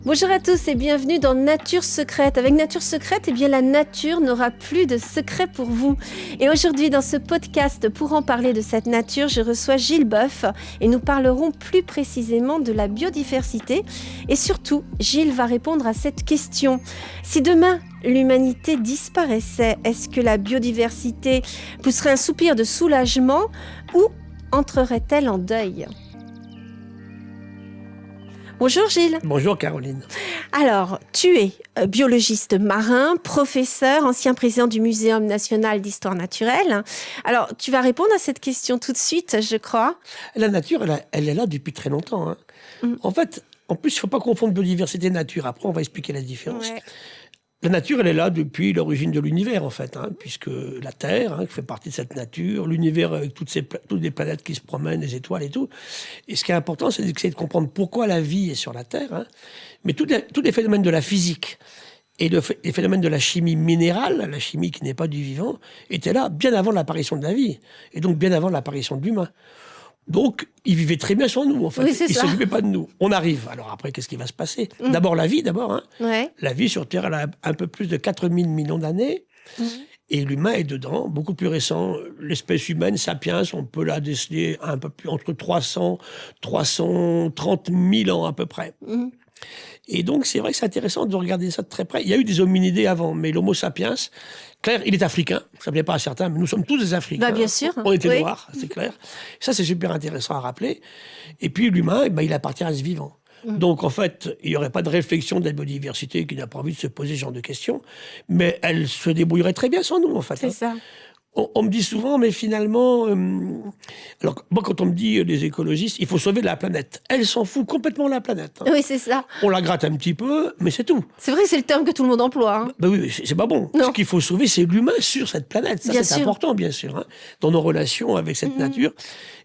Bonjour à tous et bienvenue dans Nature Secrète. Avec Nature Secrète, eh bien, la nature n'aura plus de secret pour vous. Et aujourd'hui, dans ce podcast, pour en parler de cette nature, je reçois Gilles Boeuf et nous parlerons plus précisément de la biodiversité. Et surtout, Gilles va répondre à cette question. Si demain, l'humanité disparaissait, est-ce que la biodiversité pousserait un soupir de soulagement ou entrerait-elle en deuil ? Bonjour Gilles. Bonjour Caroline. Alors, tu es biologiste marin, professeur, ancien président du Muséum national d'histoire naturelle. Alors, tu vas répondre à cette question tout de suite, je crois. La nature, elle est là depuis très longtemps. Hein. En fait, en plus, il ne faut pas confondre biodiversité et nature. Après, on va expliquer la différence. Ouais. La nature, elle est là depuis l'origine de l'univers, en fait, hein, puisque la Terre, qui fait partie de cette nature, l'univers avec toutes les planètes qui se promènent, les étoiles et tout. Et ce qui est important, c'est d'essayer de comprendre pourquoi la vie est sur la Terre. Hein. Mais tous les phénomènes de la physique et les phénomènes de la chimie minérale, la chimie qui n'est pas du vivant, étaient là bien avant l'apparition de la vie, et donc bien avant l'apparition de l'humain. Donc, ils vivaient très bien sans nous, en fait. Oui, Ils ne s'occupaient pas de nous. On arrive. Alors après, qu'est-ce qui va se passer ? D'abord, la vie, hein. Ouais. La vie sur Terre, elle a un peu plus de 4000 millions d'années. Et l'humain est dedans, beaucoup plus récent. L'espèce humaine, Sapiens, on peut la déceler un peu plus entre 330 000 ans à peu près. Et donc, c'est vrai que c'est intéressant de regarder ça de très près. Il y a eu des hominidés avant, mais l'Homo sapiens, clair, il est africain. Ça ne plaît pas à certains, mais nous sommes tous des Africains. Bah, bien sûr. On était noirs, c'est clair. Ça, c'est super intéressant à rappeler. Et puis, l'humain, il appartient à ce vivant. Donc, en fait, il n'y aurait pas de réflexion de la biodiversité qui n'a pas envie de se poser ce genre de questions, mais elle se débrouillerait très bien sans nous, en fait. C'est ça. On me dit souvent, mais finalement... alors, moi, quand on me dit, les écologistes, il faut sauver la planète. Elle s'en fout complètement de la planète. Hein. Oui, c'est ça. On la gratte un petit peu, mais c'est tout. C'est vrai que c'est le terme que tout le monde emploie. Hein. Ben oui, c'est pas bon. Non. Ce qu'il faut sauver, c'est l'humain sur cette planète. Ça, c'est important, bien sûr, hein, dans nos relations avec cette nature.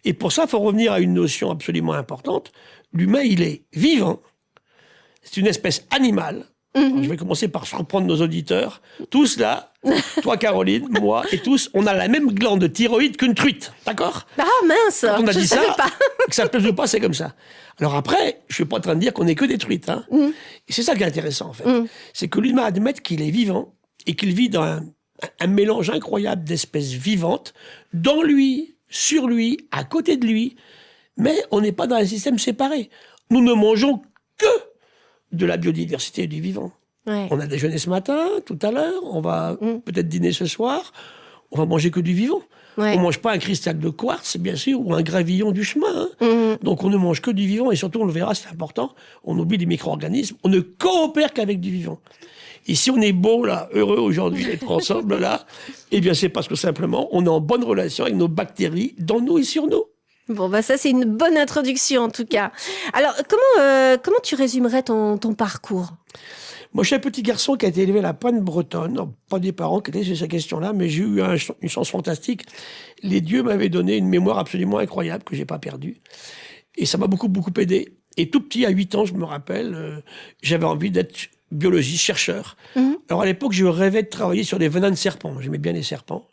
Et pour ça, il faut revenir à une notion absolument importante. L'humain, il est vivant. C'est une espèce animale. Alors, je vais commencer par surprendre nos auditeurs. Tous là, toi Caroline, moi et tous, on a la même glande de thyroïde qu'une truite, d'accord ? Ah mince, quand on a je dit ça, pas. Que ça plaise ou pas, c'est comme ça. Alors après, je suis pas en train de dire qu'on n'est que des truites. Hein. Et c'est ça qui est intéressant en fait. C'est que l'humain admet qu'il est vivant et qu'il vit dans un mélange incroyable d'espèces vivantes, dans lui, sur lui, à côté de lui, mais on n'est pas dans un système séparé. Nous ne mangeons que de la biodiversité et du vivant. Ouais. On a déjeuné ce matin, tout à l'heure, on va peut-être dîner ce soir, on va manger que du vivant. Ouais. On ne mange pas un cristal de quartz, bien sûr, ou un gravillon du chemin. Hein. Donc on ne mange que du vivant, et surtout, on le verra, c'est important, on oublie les micro-organismes, on ne coopère qu'avec du vivant. Et si on est beau, là, heureux aujourd'hui d'être ensemble, là, eh bien c'est parce que simplement, on est en bonne relation avec nos bactéries, dans nous et sur nous. Bon, bah ça, c'est une bonne introduction, en tout cas. Alors, comment tu résumerais ton parcours ? Moi, je suis un petit garçon qui a été élevé à la Pointe Bretonne. Pas des parents qui étaient sur ces questions-là, mais j'ai eu une chance fantastique. Les dieux m'avaient donné une mémoire absolument incroyable que j'ai pas perdue. Et ça m'a beaucoup aidé. Et tout petit, à 8 ans, je me rappelle, j'avais envie d'être biologiste, chercheur. Alors, à l'époque, je rêvais de travailler sur des venins de serpents. J'aimais bien les serpents.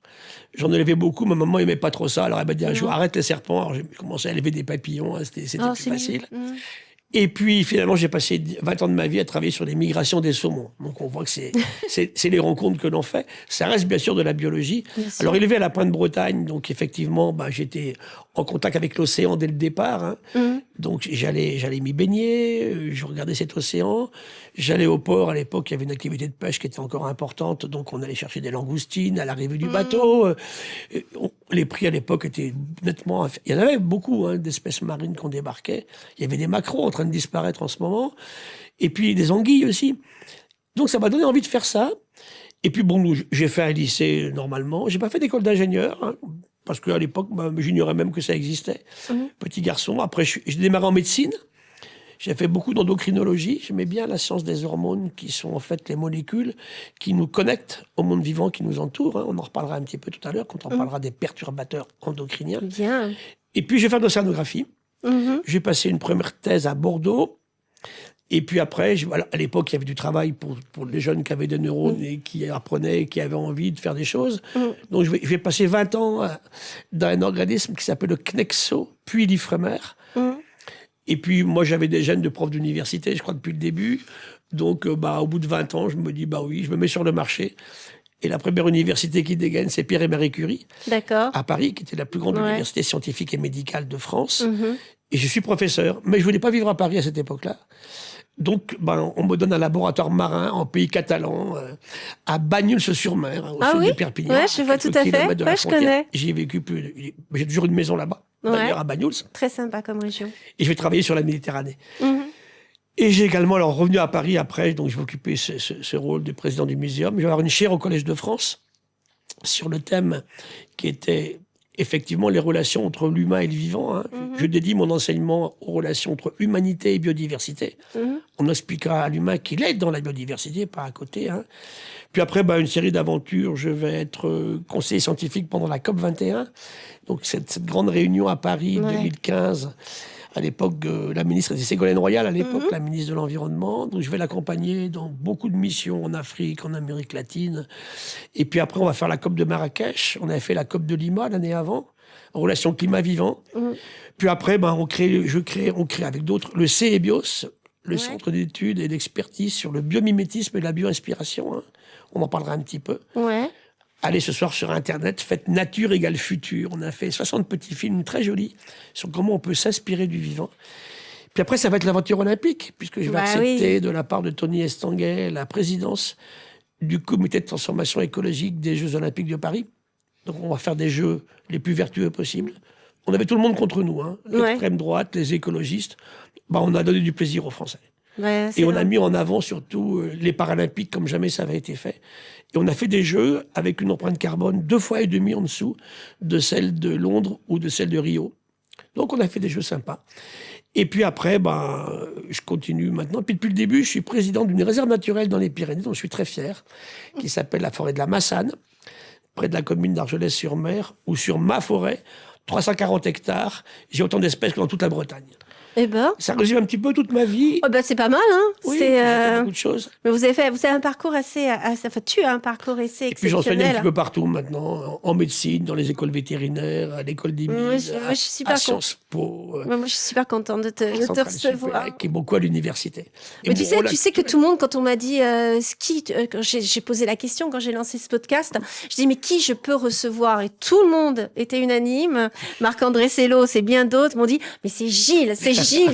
J'en élevais beaucoup, ma maman n'aimait pas trop ça. Alors elle m'a dit un jour, arrête les serpents. Alors j'ai commencé à élever des papillons, hein, c'était plus facile. Et puis finalement, j'ai passé 20 ans de ma vie à travailler sur les migrations des saumons. Donc on voit que c'est les rencontres que l'on fait. Ça reste bien sûr de la biologie. Alors élevé à la Pointe-Bretagne, donc effectivement, j'étais en contact avec l'océan dès le départ. Hein. Donc j'allais m'y baigner, je regardais cet océan. J'allais au port, à l'époque, il y avait une activité de pêche qui était encore importante, donc on allait chercher des langoustines à l'arrivée du bateau. Les prix à l'époque étaient nettement... Il y en avait beaucoup d'espèces marines qu'on débarquait. Il y avait des maquereaux en train de disparaître en ce moment. Et puis des anguilles aussi. Donc ça m'a donné envie de faire ça. Et puis bon, j'ai fait un lycée normalement. J'ai pas fait d'école d'ingénieur, hein, parce qu'à l'époque, j'ignorais même que ça existait. Petit garçon. Après, j'ai démarré en médecine. J'ai fait beaucoup d'endocrinologie. J'aimais bien la science des hormones, qui sont en fait les molécules qui nous connectent au monde vivant qui nous entoure. Hein. On en reparlera un petit peu tout à l'heure, quand on parlera des perturbateurs endocriniens. Bien. Et puis, j'ai fait de l'océanographie. J'ai passé une première thèse à Bordeaux. Et puis après, à l'époque, il y avait du travail pour les jeunes qui avaient des neurones et qui apprenaient, qui avaient envie de faire des choses. Donc, je vais passer 20 ans dans un organisme qui s'appelle le CNEXO, puis l'IFREMER. Et puis, moi, j'avais des gènes de prof d'université, je crois, depuis le début. Donc, au bout de 20 ans, je me dis, oui, je me mets sur le marché. Et la première université qui dégaine, c'est Pierre et Marie Curie, à Paris, qui était la plus grande université scientifique et médicale de France. Et je suis professeur, mais je voulais pas vivre à Paris à cette époque-là. Donc, on me donne un laboratoire marin en pays catalan, à Bagnols-sur-Mer, au sud de Perpignan. Ouais, je vois tout à fait. Ouais, je connais. J'y ai vécu j'ai toujours une maison là-bas, d'ailleurs, à Bagnols. Très sympa comme région. Et je vais travailler sur la Méditerranée. Et j'ai également, revenu à Paris après, donc je vais occuper ce rôle de président du muséum. Je vais avoir une chaire au Collège de France sur le thème qui était effectivement les relations entre l'humain et le vivant. Je dédie mon enseignement aux relations entre humanité et biodiversité. On expliquera à l'humain qu'il est dans la biodiversité, pas à côté. Puis après, une série d'aventures. Je vais être conseiller scientifique pendant la COP 21. Donc cette grande réunion à Paris 2015. À l'époque, la ministre était Ségolène Royal, à l'époque, la ministre de l'Environnement. Donc, je vais l'accompagner dans beaucoup de missions en Afrique, en Amérique latine. Et puis après, on va faire la COP de Marrakech. On avait fait la COP de Lima l'année avant, en relation climat-vivant. Puis après, on crée avec d'autres le CEBIOS, le Centre d'études et d'expertise sur le biomimétisme et la bio-inspiration. On en parlera un petit peu. Allez ce soir sur Internet, faites Nature égale futur. On a fait 60 petits films très jolis sur comment on peut s'inspirer du vivant. Puis après, ça va être l'aventure olympique, puisque je vais accepter de la part de Tony Estanguet la présidence du comité de transformation écologique des Jeux Olympiques de Paris. Donc on va faire des jeux les plus vertueux possibles. On avait tout le monde contre nous, l'extrême droite, les écologistes. On a donné du plaisir aux Français. Et on a mis en avant surtout les Paralympiques comme jamais ça avait été fait. Et on a fait des jeux avec une empreinte carbone 2,5 fois en dessous de celle de Londres ou de celle de Rio. Donc on a fait des jeux sympas. Et puis après, je continue maintenant. Puis depuis le début, je suis président d'une réserve naturelle dans les Pyrénées, dont je suis très fier, qui s'appelle la forêt de la Massane, près de la commune d'Argelès-sur-Mer, ou sur ma forêt, 340 hectares. J'ai autant d'espèces que dans toute la Bretagne. Ça résume un petit peu toute ma vie. C'est pas mal, Oui, j'ai fait beaucoup de choses. Mais vous avez un parcours assez tu as un parcours assez exceptionnel. Et puis j'enseigne un petit peu partout maintenant, en médecine, dans les écoles vétérinaires, à l'école des mines, à Sciences Po. Moi, je suis super contente de te recevoir. Qui est beaucoup à l'université. Mais tu sais que tout le monde, quand on m'a dit quand j'ai posé la question, quand j'ai lancé ce podcast, je dis mais qui je peux recevoir? Et tout le monde était unanime. Marc-André Sello, c'est bien d'autres m'ont dit mais c'est Gilles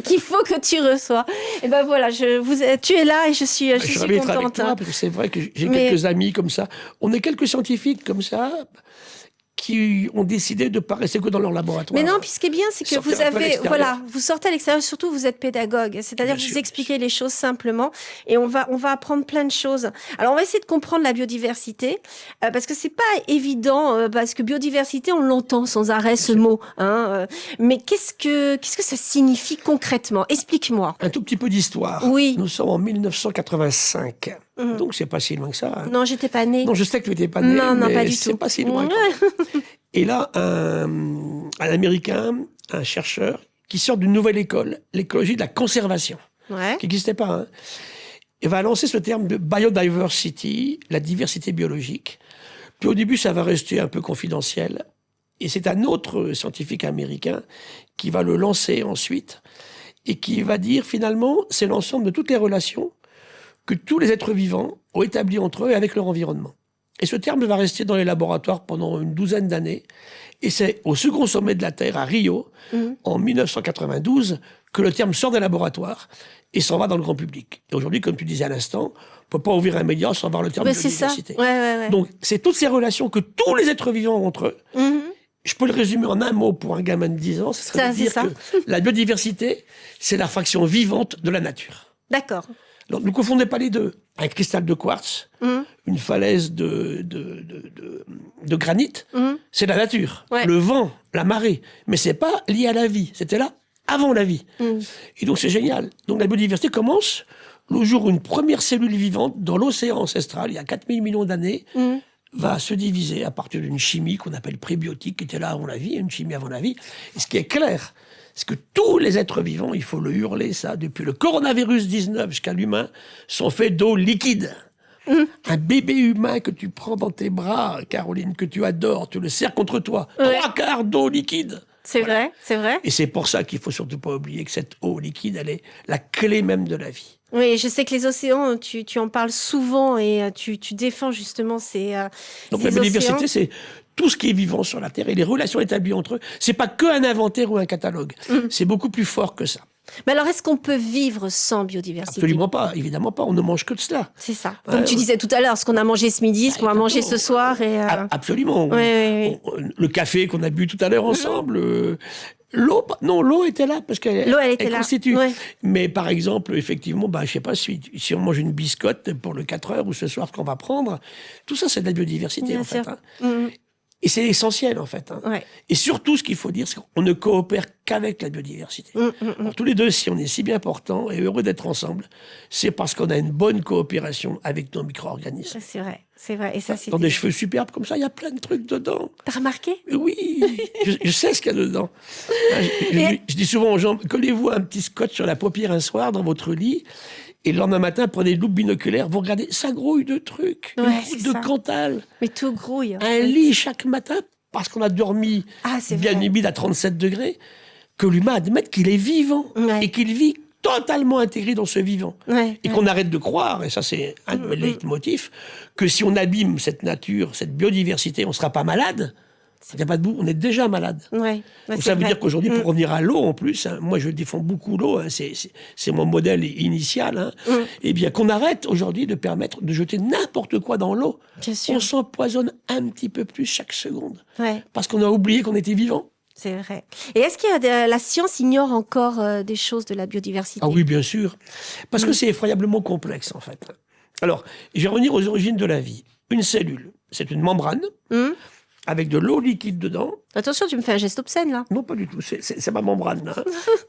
qu'il faut que tu reçois. Et voilà, tu es là et je suis contente. Avec toi, parce que c'est vrai que j'ai quelques amis comme ça. On est quelques scientifiques comme ça qui ont décidé de ne pas rester que dans leur laboratoire. Mais non, puis ce qui est bien, c'est que vous sortez à l'extérieur, surtout vous êtes pédagogue, c'est-à-dire vous expliquez les choses simplement, et on va apprendre plein de choses. Alors on va essayer de comprendre la biodiversité, parce que c'est pas évident, parce que biodiversité, on l'entend sans arrêt ce mot, mais qu'est-ce que ça signifie concrètement? Explique-moi. Un tout petit peu d'histoire. Oui. Nous sommes en 1985. Donc, c'est pas si loin que ça. Non, j'étais pas née. Non, je sais que tu n'étais pas née, mais pas du tout. C'est pas si loin. Et là, un Américain, un chercheur, qui sort d'une nouvelle école, l'écologie de la conservation, qui n'existait pas, et va lancer ce terme de biodiversity, la diversité biologique. Puis au début, ça va rester un peu confidentiel. Et c'est un autre scientifique américain qui va le lancer ensuite, et qui va dire, finalement, c'est l'ensemble de toutes les relations que tous les êtres vivants ont établi entre eux et avec leur environnement. Et ce terme va rester dans les laboratoires pendant une douzaine d'années. Et c'est au second sommet de la Terre, à Rio, en 1992, que le terme sort des laboratoires et s'en va dans le grand public. Et aujourd'hui, comme tu disais à l'instant, on ne peut pas ouvrir un média sans voir le terme biodiversité. Donc, c'est toutes ces relations que tous les êtres vivants ont entre eux. Je peux le résumer en un mot pour un gamin de 10 ans, ce serait de dire que la biodiversité, c'est la fraction vivante de la nature. D'accord. Alors, ne confondez pas les deux. Un cristal de quartz, une falaise de granit, c'est la nature. Le vent, la marée. Mais c'est pas lié à la vie. C'était là avant la vie. Et donc, c'est génial. Donc, la biodiversité commence le jour où une première cellule vivante dans l'océan ancestral, il y a 4000 millions d'années, va se diviser à partir d'une chimie qu'on appelle prébiotique, qui était là avant la vie, une chimie avant la vie. Et ce qui est clair, c'est que tous les êtres vivants, il faut le hurler ça, depuis le coronavirus 19 jusqu'à l'humain, sont faits d'eau liquide. Un bébé humain que tu prends dans tes bras, Caroline, que tu adores, tu le serres contre toi, 3 quarts d'eau liquide. C'est vrai, c'est vrai. Et c'est pour ça qu'il faut surtout pas oublier que cette eau liquide, elle est la clé même de la vie. Oui, je sais que les océans, tu en parles souvent et tu défends justement Donc ces la biodiversité, océans. c'est tout ce qui est vivant sur la Terre et les relations établies entre eux. C'est pas qu'un inventaire ou un catalogue. C'est beaucoup plus fort que ça. Mais alors, est-ce qu'on peut vivre sans biodiversité? Absolument pas, évidemment pas. On ne mange que de cela. C'est ça. Comme tu disais tout à l'heure, ce qu'on a mangé ce midi, ce qu'on va manger ce soir. Absolument. Oui. Le café qu'on a bu tout à l'heure ensemble. L'eau, non, l'eau était là parce qu'elle elle constitue. Ouais. Mais par exemple, effectivement, je sais pas, si on mange une biscotte pour le 4 heures ou ce soir qu'on va prendre, tout ça, c'est de la biodiversité, Bien en sûr. fait. Et c'est essentiel, en fait. Ouais. Et surtout, ce qu'il faut dire, c'est qu'on ne coopère qu'avec la biodiversité. Alors, tous les deux, si on est si bien portants et heureux d'être ensemble, c'est parce qu'on a une bonne coopération avec nos micro-organismes. C'est vrai, c'est vrai. Et ça, c'est Dans des cheveux superbes comme ça, il y a plein de trucs dedans. T'as remarqué? Oui, je sais ce qu'il y a dedans. Je dis souvent aux gens, collez-vous un petit scotch sur la paupière un soir dans votre lit, et le lendemain matin, prenez une loupe binoculaire, vous regardez, ça grouille de trucs, Ouais, une c'est goutte de ça. Cantal, Mais tout grouille. un lit chaque matin, parce qu'on a dormi C'est bien vrai. humide à 37 degrés, que l'humain admette qu'il est vivant, Ouais. et qu'il vit totalement intégré dans ce vivant. Ouais, Et qu'on arrête de croire, et ça c'est un de mes leitmotifs, que si on abîme cette nature, cette biodiversité, on ne sera pas malade. Il n'y a pas de bout, on est déjà malade. Ouais. Donc ça veut dire qu'aujourd'hui, pour revenir à l'eau en plus, moi je défends beaucoup l'eau, c'est mon modèle initial, et bien qu'on arrête aujourd'hui de permettre de jeter n'importe quoi dans l'eau. Bien sûr. On s'empoisonne un petit peu plus chaque seconde, Ouais. parce qu'on a oublié qu'on était vivant. C'est vrai. Et est-ce qu'il y a la science ignore encore des choses de la biodiversité? Ah oui, bien sûr. Parce que c'est effroyablement complexe, en fait. Alors, je vais revenir aux origines de la vie. Une cellule, c'est une membrane avec de l'eau liquide dedans. Attention, tu me fais un geste obscène, là. Non, pas du tout. C'est ma membrane, là.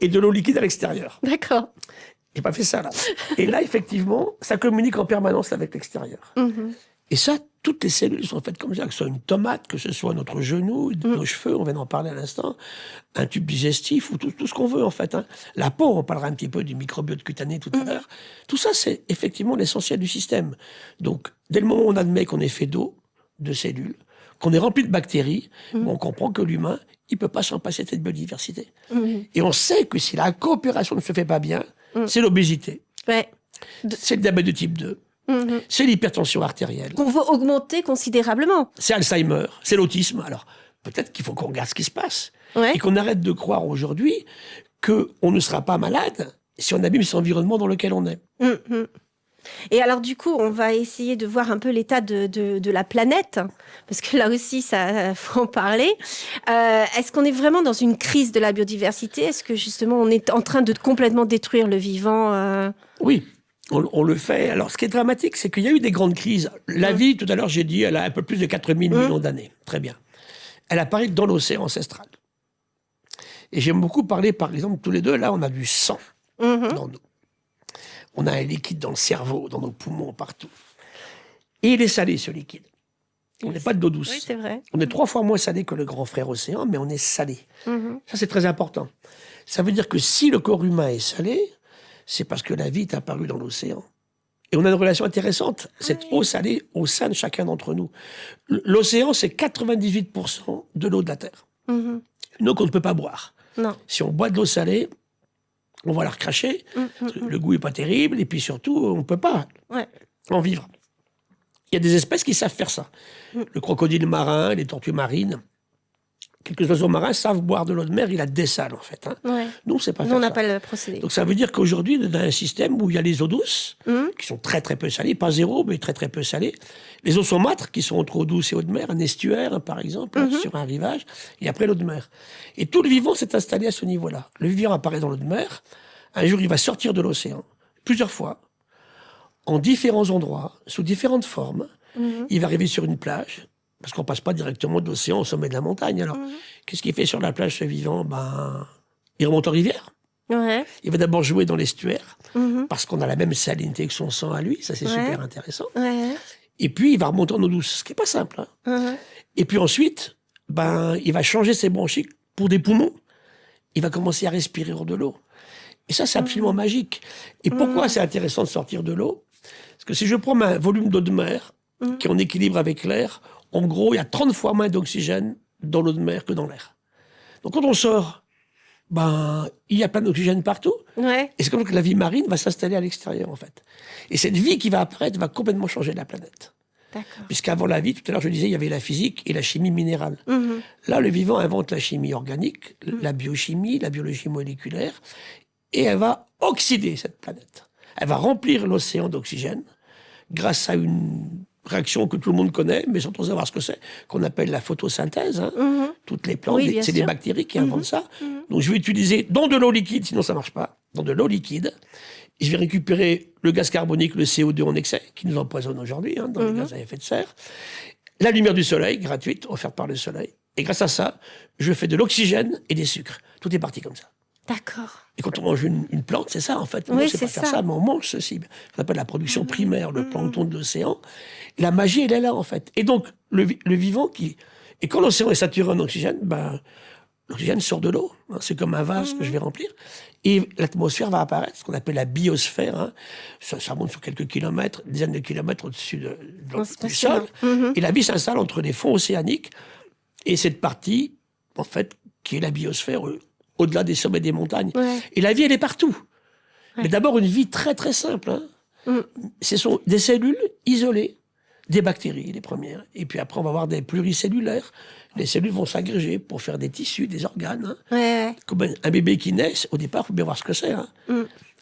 Et de l'eau liquide à l'extérieur. D'accord. J'ai pas fait ça, là. Et là, effectivement, ça communique en permanence avec l'extérieur. Et ça, toutes les cellules sont faites comme ça, que ce soit une tomate, que ce soit notre genou, nos cheveux, on vient d'en parler à l'instant, un tube digestif, ou tout ce qu'on veut, en fait. La peau, on parlera un petit peu du microbiote cutané tout à l'heure. Tout ça, c'est effectivement l'essentiel du système. Donc, dès le moment où on admet qu'on est fait d'eau, de cellules, qu'on est rempli de bactéries, on comprend que l'humain, il peut pas s'en passer de cette biodiversité. Et on sait que si la coopération ne se fait pas bien, c'est l'obésité, Ouais. c'est le diabète de type 2, c'est l'hypertension artérielle, Qu'on veut augmenter considérablement. c'est Alzheimer, c'est l'autisme. Alors, peut-être qu'il faut qu'on regarde ce qui se passe. Ouais. Et qu'on arrête de croire aujourd'hui qu'on ne sera pas malade si on abîme cet environnement dans lequel on est. Et alors, du coup, on va essayer de voir un peu l'état de la planète, parce que là aussi, ça faut en parler. Est-ce qu'on est vraiment dans une crise de la biodiversité? Est-ce que, justement, on est en train de complètement détruire le vivant Oui, on le fait. Alors, ce qui est dramatique, c'est qu'il y a eu des grandes crises. La vie, tout à l'heure, j'ai dit, elle a un peu plus de 4000 millions d'années. Très bien. Elle apparaît dans l'océan ancestral. Et j'aime beaucoup parler, par exemple, tous les deux, là, on a du sang dans nous. On a un liquide dans le cerveau, dans nos poumons, partout. Et il est salé, ce liquide. On n'est pas d'eau douce. Oui, c'est vrai. On est 3 fois moins salé que le grand frère océan, mais on est salé. Ça, c'est très important. Ça veut dire que si le corps humain est salé, c'est parce que la vie est apparue dans l'océan. Et on a une relation intéressante, cette eau salée au sein de chacun d'entre nous. L'océan, c'est 98% de l'eau de la Terre. Une eau qu'on ne peut pas boire. Non. Si on boit de l'eau salée, on va la recracher. Le goût n'est pas terrible, et puis surtout, on ne peut pas en vivre. Il y a des espèces qui savent faire ça. Le crocodile marin, les tortues marines, quelques oiseaux marins savent boire de l'eau de mer, ils la dessalent en fait. Nous, on ne sait pas faire ça. Nous, on n'a pas le procédé. Donc ça veut dire qu'aujourd'hui, on a un système où il y a les eaux douces, qui sont très très peu salées, pas zéro, mais très très peu salées. Les eaux saumâtres, qui sont entre eau douce et eau de mer, un estuaire par exemple, sur un rivage, et après l'eau de mer. Et tout le vivant s'est installé à ce niveau-là. Le vivant apparaît dans l'eau de mer, un jour il va sortir de l'océan, plusieurs fois, en différents endroits, sous différentes formes. Il va arriver sur une plage, parce qu'on passe pas directement de l'océan au sommet de la montagne. Alors, qu'est-ce qu'il fait sur la plage, ce vivant? Il remonte en rivière. Ouais. Il va d'abord jouer dans l'estuaire, parce qu'on a la même salinité que son sang à lui. Ça, c'est super intéressant. Ouais. Et puis, il va remonter en eau douce, ce qui n'est pas simple. Et puis ensuite, il va changer ses bronchies pour des poumons. Il va commencer à respirer hors de l'eau. Et ça, c'est absolument magique. Et pourquoi c'est intéressant de sortir de l'eau? Parce que si je prends un volume d'eau de mer, qui est en équilibre avec l'air, en gros, il y a 30 fois moins d'oxygène dans l'eau de mer que dans l'air. Donc quand on sort, il y a plein d'oxygène partout. Ouais. Et c'est comme ça que la vie marine va s'installer à l'extérieur, en fait. Et cette vie qui va apparaître va complètement changer la planète. D'accord. Puisqu'avant la vie, tout à l'heure, je disais, il y avait la physique et la chimie minérale. Là, le vivant invente la chimie organique, la biochimie, la biologie moléculaire, et elle va oxyder cette planète. Elle va remplir l'océan d'oxygène grâce à une réaction que tout le monde connaît, mais sans trop savoir ce que c'est, qu'on appelle la photosynthèse. Toutes les plantes, Oui, c'est sûr. des bactéries qui inventent ça. Donc je vais utiliser dans de l'eau liquide, sinon ça marche pas, dans de l'eau liquide, et je vais récupérer le gaz carbonique, le CO2 en excès, qui nous empoisonne aujourd'hui, dans les gaz à effet de serre, la lumière du soleil, gratuite, offerte par le soleil, et grâce à ça, je fais de l'oxygène et des sucres. Tout est parti comme ça. D'accord. Et quand on mange une plante, c'est ça en fait. Oui, On ne sait c'est pas faire ça. ça, mais on mange ceci. On appelle la production primaire, le plancton de l'océan. La magie, elle est là en fait. Et donc, le vivant qui... Et quand l'océan est saturé en oxygène, l'oxygène sort de l'eau. C'est comme un vase que je vais remplir. Et l'atmosphère va apparaître, ce qu'on appelle la biosphère. Ça monte sur quelques kilomètres, dizaines de kilomètres au-dessus du sol. Et la vie s'installe entre les fonds océaniques et cette partie, en fait, qui est la biosphère, au-delà des sommets des montagnes. Ouais. Et la vie, elle est partout. Mais d'abord, une vie très, très simple. Ce sont des cellules isolées, des bactéries, les premières. Et puis après, on va avoir des pluricellulaires. Les cellules vont s'agréger pour faire des tissus, des organes. Ouais. Comme un bébé qui naît, au départ, il faut bien voir ce que c'est.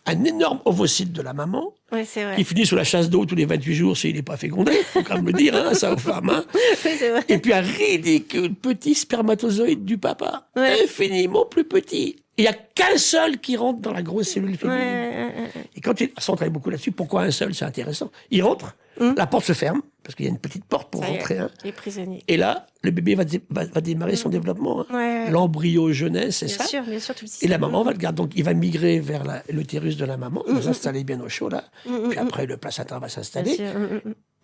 Un énorme ovocyte de la maman, Ouais, c'est vrai. qui finit sous la chasse d'eau tous les 28 jours s'il n'est pas fécondé. Il faut quand même le dire, ça aux femmes. Oui, c'est vrai. Et puis un ridicule petit spermatozoïde du papa, Ouais. infiniment plus petit. Il n'y a qu'un seul qui rentre dans la grosse cellule féminine. Ouais. Et quand on travaille beaucoup là-dessus, pourquoi un seul? C'est intéressant. Il rentre, la porte se ferme, parce qu'il y a une petite porte pour Ça y est, rentrer. il est prisonnier. Et là, le bébé va démarrer son développement. Ouais. L'embryo jeunesse, c'est ça. Bien sûr, tout le Et système. la maman va le garder. Donc, il va migrer vers l'utérus de la maman. Il va s'installer bien au chaud, là. Puis après, le placenta va Bien s'installer. sûr.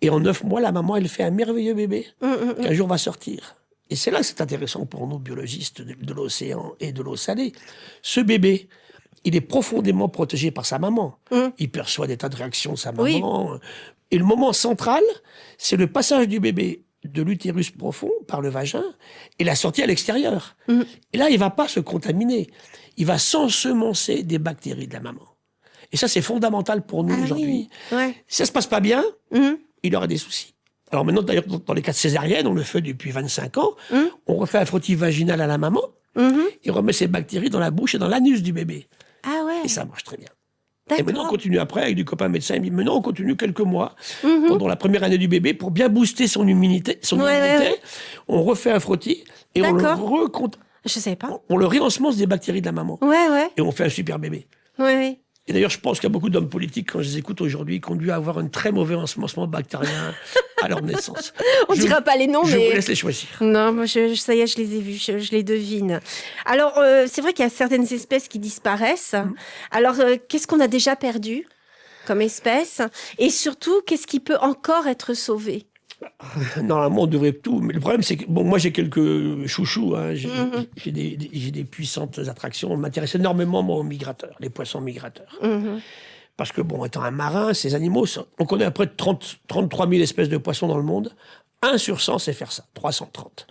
Et en 9 mois, la maman, elle fait un merveilleux bébé qu'un jour va sortir. Et c'est là que c'est intéressant pour nous, biologistes de l'océan et de l'eau salée. Ce bébé, il est profondément protégé par sa maman. Il perçoit des tas de réactions de sa maman. Et le moment central, c'est le passage du bébé de l'utérus profond par le vagin et la sortie à l'extérieur. Et là, il va pas se contaminer. Il va s'ensemencer des bactéries de la maman. Et ça, c'est fondamental pour nous aujourd'hui. Oui. Ouais. Si ça se passe pas bien, il aura des soucis. Alors maintenant, d'ailleurs, dans les cas de césarienne, on le fait depuis 25 ans, on refait un frottis vaginal à la maman, et on remet ces bactéries dans la bouche et dans l'anus du bébé. Ah ouais. Et ça marche très bien. Et D'accord. maintenant, on continue après avec du copain médecin. Il me dit, maintenant, on continue quelques mois pendant la première année du bébé pour bien booster son immunité. Ouais. On refait un frottis et Je savais pas. on le réensemence des bactéries de la maman. Ouais. Et on fait un super bébé. Ouais. Et d'ailleurs, je pense qu'il y a beaucoup d'hommes politiques, quand je les écoute aujourd'hui, qui ont dû avoir un très mauvais ensemencement bactérien à leur naissance. On dira pas les noms, je mais... vous laisse les choisir. Non, moi, ça y est, je les ai vus, je les devine. Alors, c'est vrai qu'il y a certaines espèces qui disparaissent. Alors, qu'est-ce qu'on a déjà perdu comme espèce? Et surtout, qu'est-ce qui peut encore être sauvé? Normalement, on devrait tout. Mais le problème, c'est que moi, j'ai quelques chouchous. J'ai des puissantes attractions. On m'intéresse énormément, moi, aux migrateurs, les poissons migrateurs. Parce que, étant un marin, ces animaux, on connaît à près de 33 000 espèces de poissons dans le monde. 1 sur 100 sait faire ça, 330.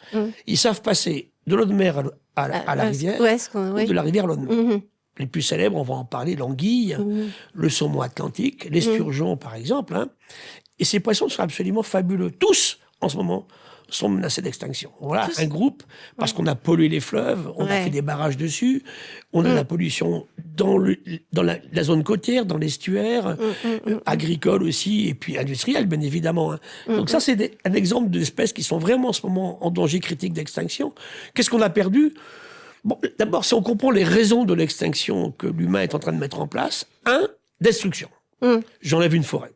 Ils savent passer de l'eau de mer à la rivière, ou de la rivière à l'eau de mer. Les plus célèbres, on va en parler, l'anguille, le saumon atlantique, l'esturgeon, par exemple. Et ces poissons sont absolument fabuleux. Tous, en ce moment, sont menacés d'extinction. Voilà, un groupe, parce qu'on a pollué les fleuves, on a fait des barrages dessus, on a la pollution dans la zone côtière, dans l'estuaire, agricole aussi, et puis industrielle, bien évidemment. Donc ça, c'est un exemple d'espèces qui sont vraiment en ce moment en danger critique d'extinction. Qu'est-ce qu'on a perdu? D'abord, si on comprend les raisons de l'extinction que l'humain est en train de mettre en place, destruction. J'enlève une forêt.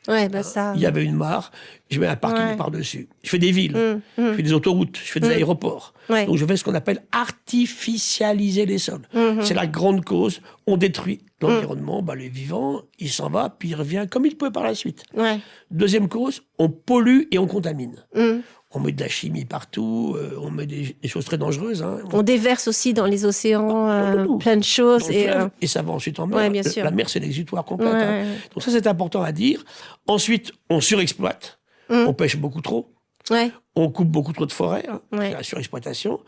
Ouais, ça... Il y avait une mare, je mets un parking par-dessus. Je fais des villes, je fais des autoroutes, je fais des aéroports. Donc je fais ce qu'on appelle artificialiser les sols. C'est la grande cause. On détruit l'environnement, les vivants, il s'en va, puis il revient comme il peut par la suite. Deuxième cause, on pollue et on contamine. On met de la chimie partout, on met des choses très dangereuses. On déverse aussi dans les océans plein de choses. Et ça va ensuite en mer. Bien sûr. La mer, c'est l'exutoire complet. Donc ça, c'est important à dire. Ensuite, on surexploite. On pêche beaucoup trop. On coupe beaucoup trop de forêts. C'est la surexploitation.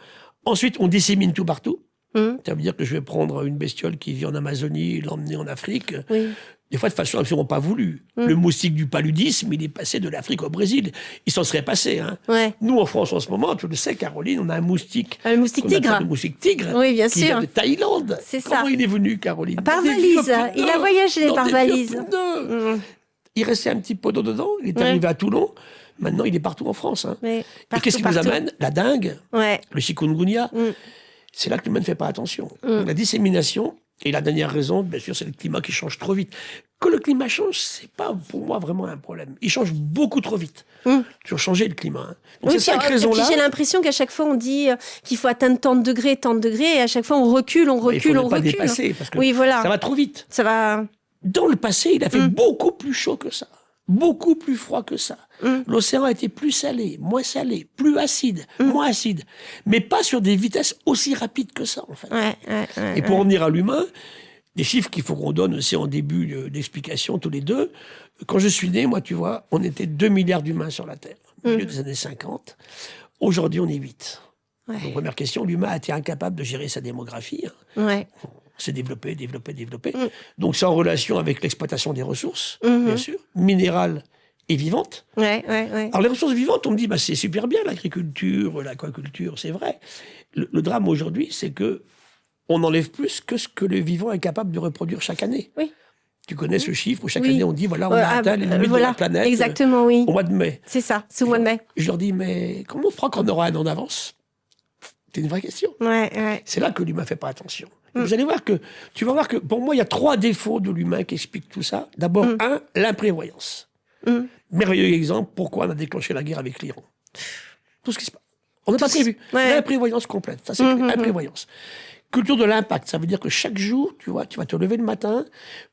Ensuite, on dissémine tout partout. Hum. Ça veut dire que je vais prendre une bestiole qui vit en Amazonie et l'emmener en Afrique. Oui. Des fois, de façon absolument pas voulue. Le moustique du paludisme, il est passé de l'Afrique au Brésil. Il s'en serait passé. Hein. Ouais. Nous, en France, en ce moment, tu le sais, Caroline, on a un moustique. Le moustique qu'on appelle tigre. Le moustique tigre. Oui, bien qui sûr. vient de Thaïlande. C'est ça. Comment il est venu, Caroline? Par Dans des valise. vieux Il a pneus. voyagé Dans par des valise. vieux pneus. Hum. Il restait un petit pot d'eau dedans. Il est arrivé à Toulon. Maintenant, il est partout en France. Hein. Oui. Et Partout, qu'est-ce qui nous partout. amène? La dengue, Ouais. le chikungunya. C'est là que l'humain ne fait pas attention. La dissémination, et la dernière raison, bien sûr, c'est le climat qui change trop vite. Que le climat change, c'est pas pour moi vraiment un problème. Il change beaucoup trop vite. Tu as changé le climat. Hein. Donc Oui, c'est cette et puis raison-là. j'ai l'impression qu'à chaque fois on dit qu'il faut atteindre tant de degrés, et à chaque fois on recule, on Il faut recule, ne on pas recule. dépasser, parce que Oui, voilà. ça va trop vite. Ça va. Dans le passé, il a fait beaucoup plus chaud que ça. Beaucoup plus froid que ça. L'océan a été plus salé, plus acide, moins acide. Mais pas sur des vitesses aussi rapides que ça, en fait. Ouais. Et pour revenir à l'humain, des chiffres qu'il faut qu'on donne aussi en début d'explication tous les deux. Quand je suis né, moi, tu vois, on était 2 milliards d'humains sur la Terre, au milieu des années 50. Aujourd'hui, on est 8. Ouais. Donc, première question, l'humain a été incapable de gérer sa démographie. Hein. Ouais. On s'est développé. Donc, c'est en relation avec l'exploitation des ressources, bien sûr, minérales et vivantes. Ouais. Alors, les ressources vivantes, on me dit, bah, c'est super bien, l'agriculture, l'aquaculture, c'est vrai. Le drame aujourd'hui, c'est que on enlève plus que ce que le vivant est capable de reproduire chaque année. Oui. Tu connais ce chiffre où chaque Oui. année on dit voilà, on a atteint les limites de la planète Exactement, oui. au mois de mai. C'est ça, c'est au mois de mai. Je leur dis mais comment on fera qu'on aura un an d'avance? C'est une vraie question. Ouais. C'est là que l'humain fait pas attention. Et vous allez voir que tu vas voir que pour moi il y a 3 défauts de l'humain qui expliquent tout ça. D'abord, l'imprévoyance. Merveilleux exemple, pourquoi on a déclenché la guerre avec l'Iran. Tout ce qui se passe. On n'a pas prévu. Ouais. L'imprévoyance complète. Ça, c'est imprévoyance. Culture de l'impact. Ça veut dire que chaque jour, tu vas te lever le matin.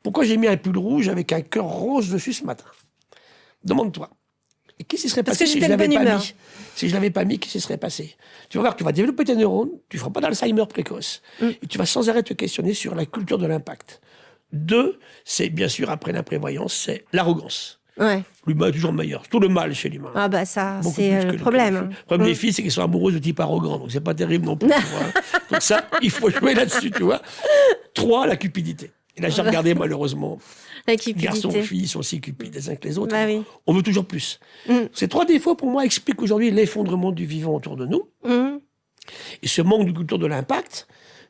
Pourquoi j'ai mis un pull rouge avec un cœur rose dessus ce matin? Demande-toi. Et qu'est-ce qui serait Parce passé que si je j'étais de l'avais bonne pas humeur. mis? Si je l'avais pas mis, qu'est-ce qui serait passé? Tu vas voir que tu vas développer tes neurones, tu feras pas d'Alzheimer précoce. Et tu vas sans arrêt te questionner sur la culture de l'impact. 2, c'est bien sûr, après l'imprévoyance, c'est l'arrogance. Ouais. L'humain est toujours meilleur. C'est tout le mal chez l'humain. Ah bah ça, Beaucoup c'est plus que le les problème. filles. Le problème des filles, c'est qu'elles sont amoureuses de type arrogant. Donc, c'est pas terrible non plus. Tu vois. Donc, ça, il faut jouer là-dessus, tu vois. 3, la cupidité. Et là, j'ai regardé, malheureusement, La cupidité. garçons et filles sont aussi cupides les uns que les autres. Bah oui. On veut toujours plus. Ces 3 défauts, pour moi, expliquent aujourd'hui l'effondrement du vivant autour de nous. Et ce manque de culture de l'impact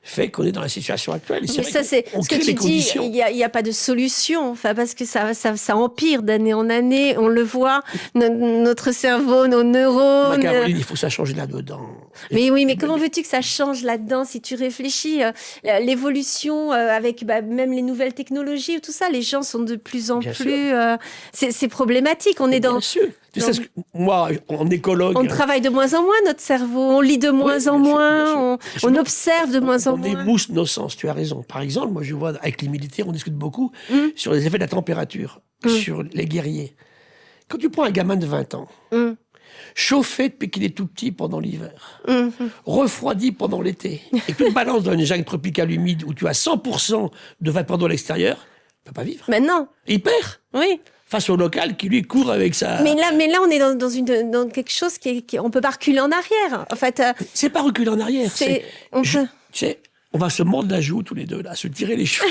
fait qu'on est dans la situation actuelle. Et Mais vrai ça, c'est qu'on ce que crée tu les dis. conditions. Il y a pas de solution. Enfin, parce que ça empire d'année en année. On le voit. Notre cerveau, nos neurones. Caroline, il faut que ça change là-dedans. Mais oui, mais comment veux-tu que ça change là-dedans si tu réfléchis l'évolution avec même les nouvelles technologies, tout ça, les gens sont de plus en Bien plus. C'est problématique. On est dans. Bien sûr. Tu sais, moi, en écologue... On travaille de moins en moins notre cerveau. On lit de moins en bien sûr, moins. bien sûr. On observe de moins en On moins. émousse nos sens, tu as raison. Par exemple, moi je vois avec les militaires, on discute beaucoup sur les effets de la température, sur les guerriers. Quand tu prends un gamin de 20 ans, chauffé depuis qu'il est tout petit pendant l'hiver, refroidi pendant l'été, et que tu le balances dans une jungle tropicale humide où tu as 100% de vapeur d'eau à l'extérieur, il ne peut pas vivre. Maintenant, Il perd oui. face au local qui lui court avec sa... Mais là, on est dans quelque chose on peut pas reculer en arrière. En fait, C'est pas reculer en arrière. on tu peut. sais, on va se mordre la joue tous les deux, là, se tirer les cheveux.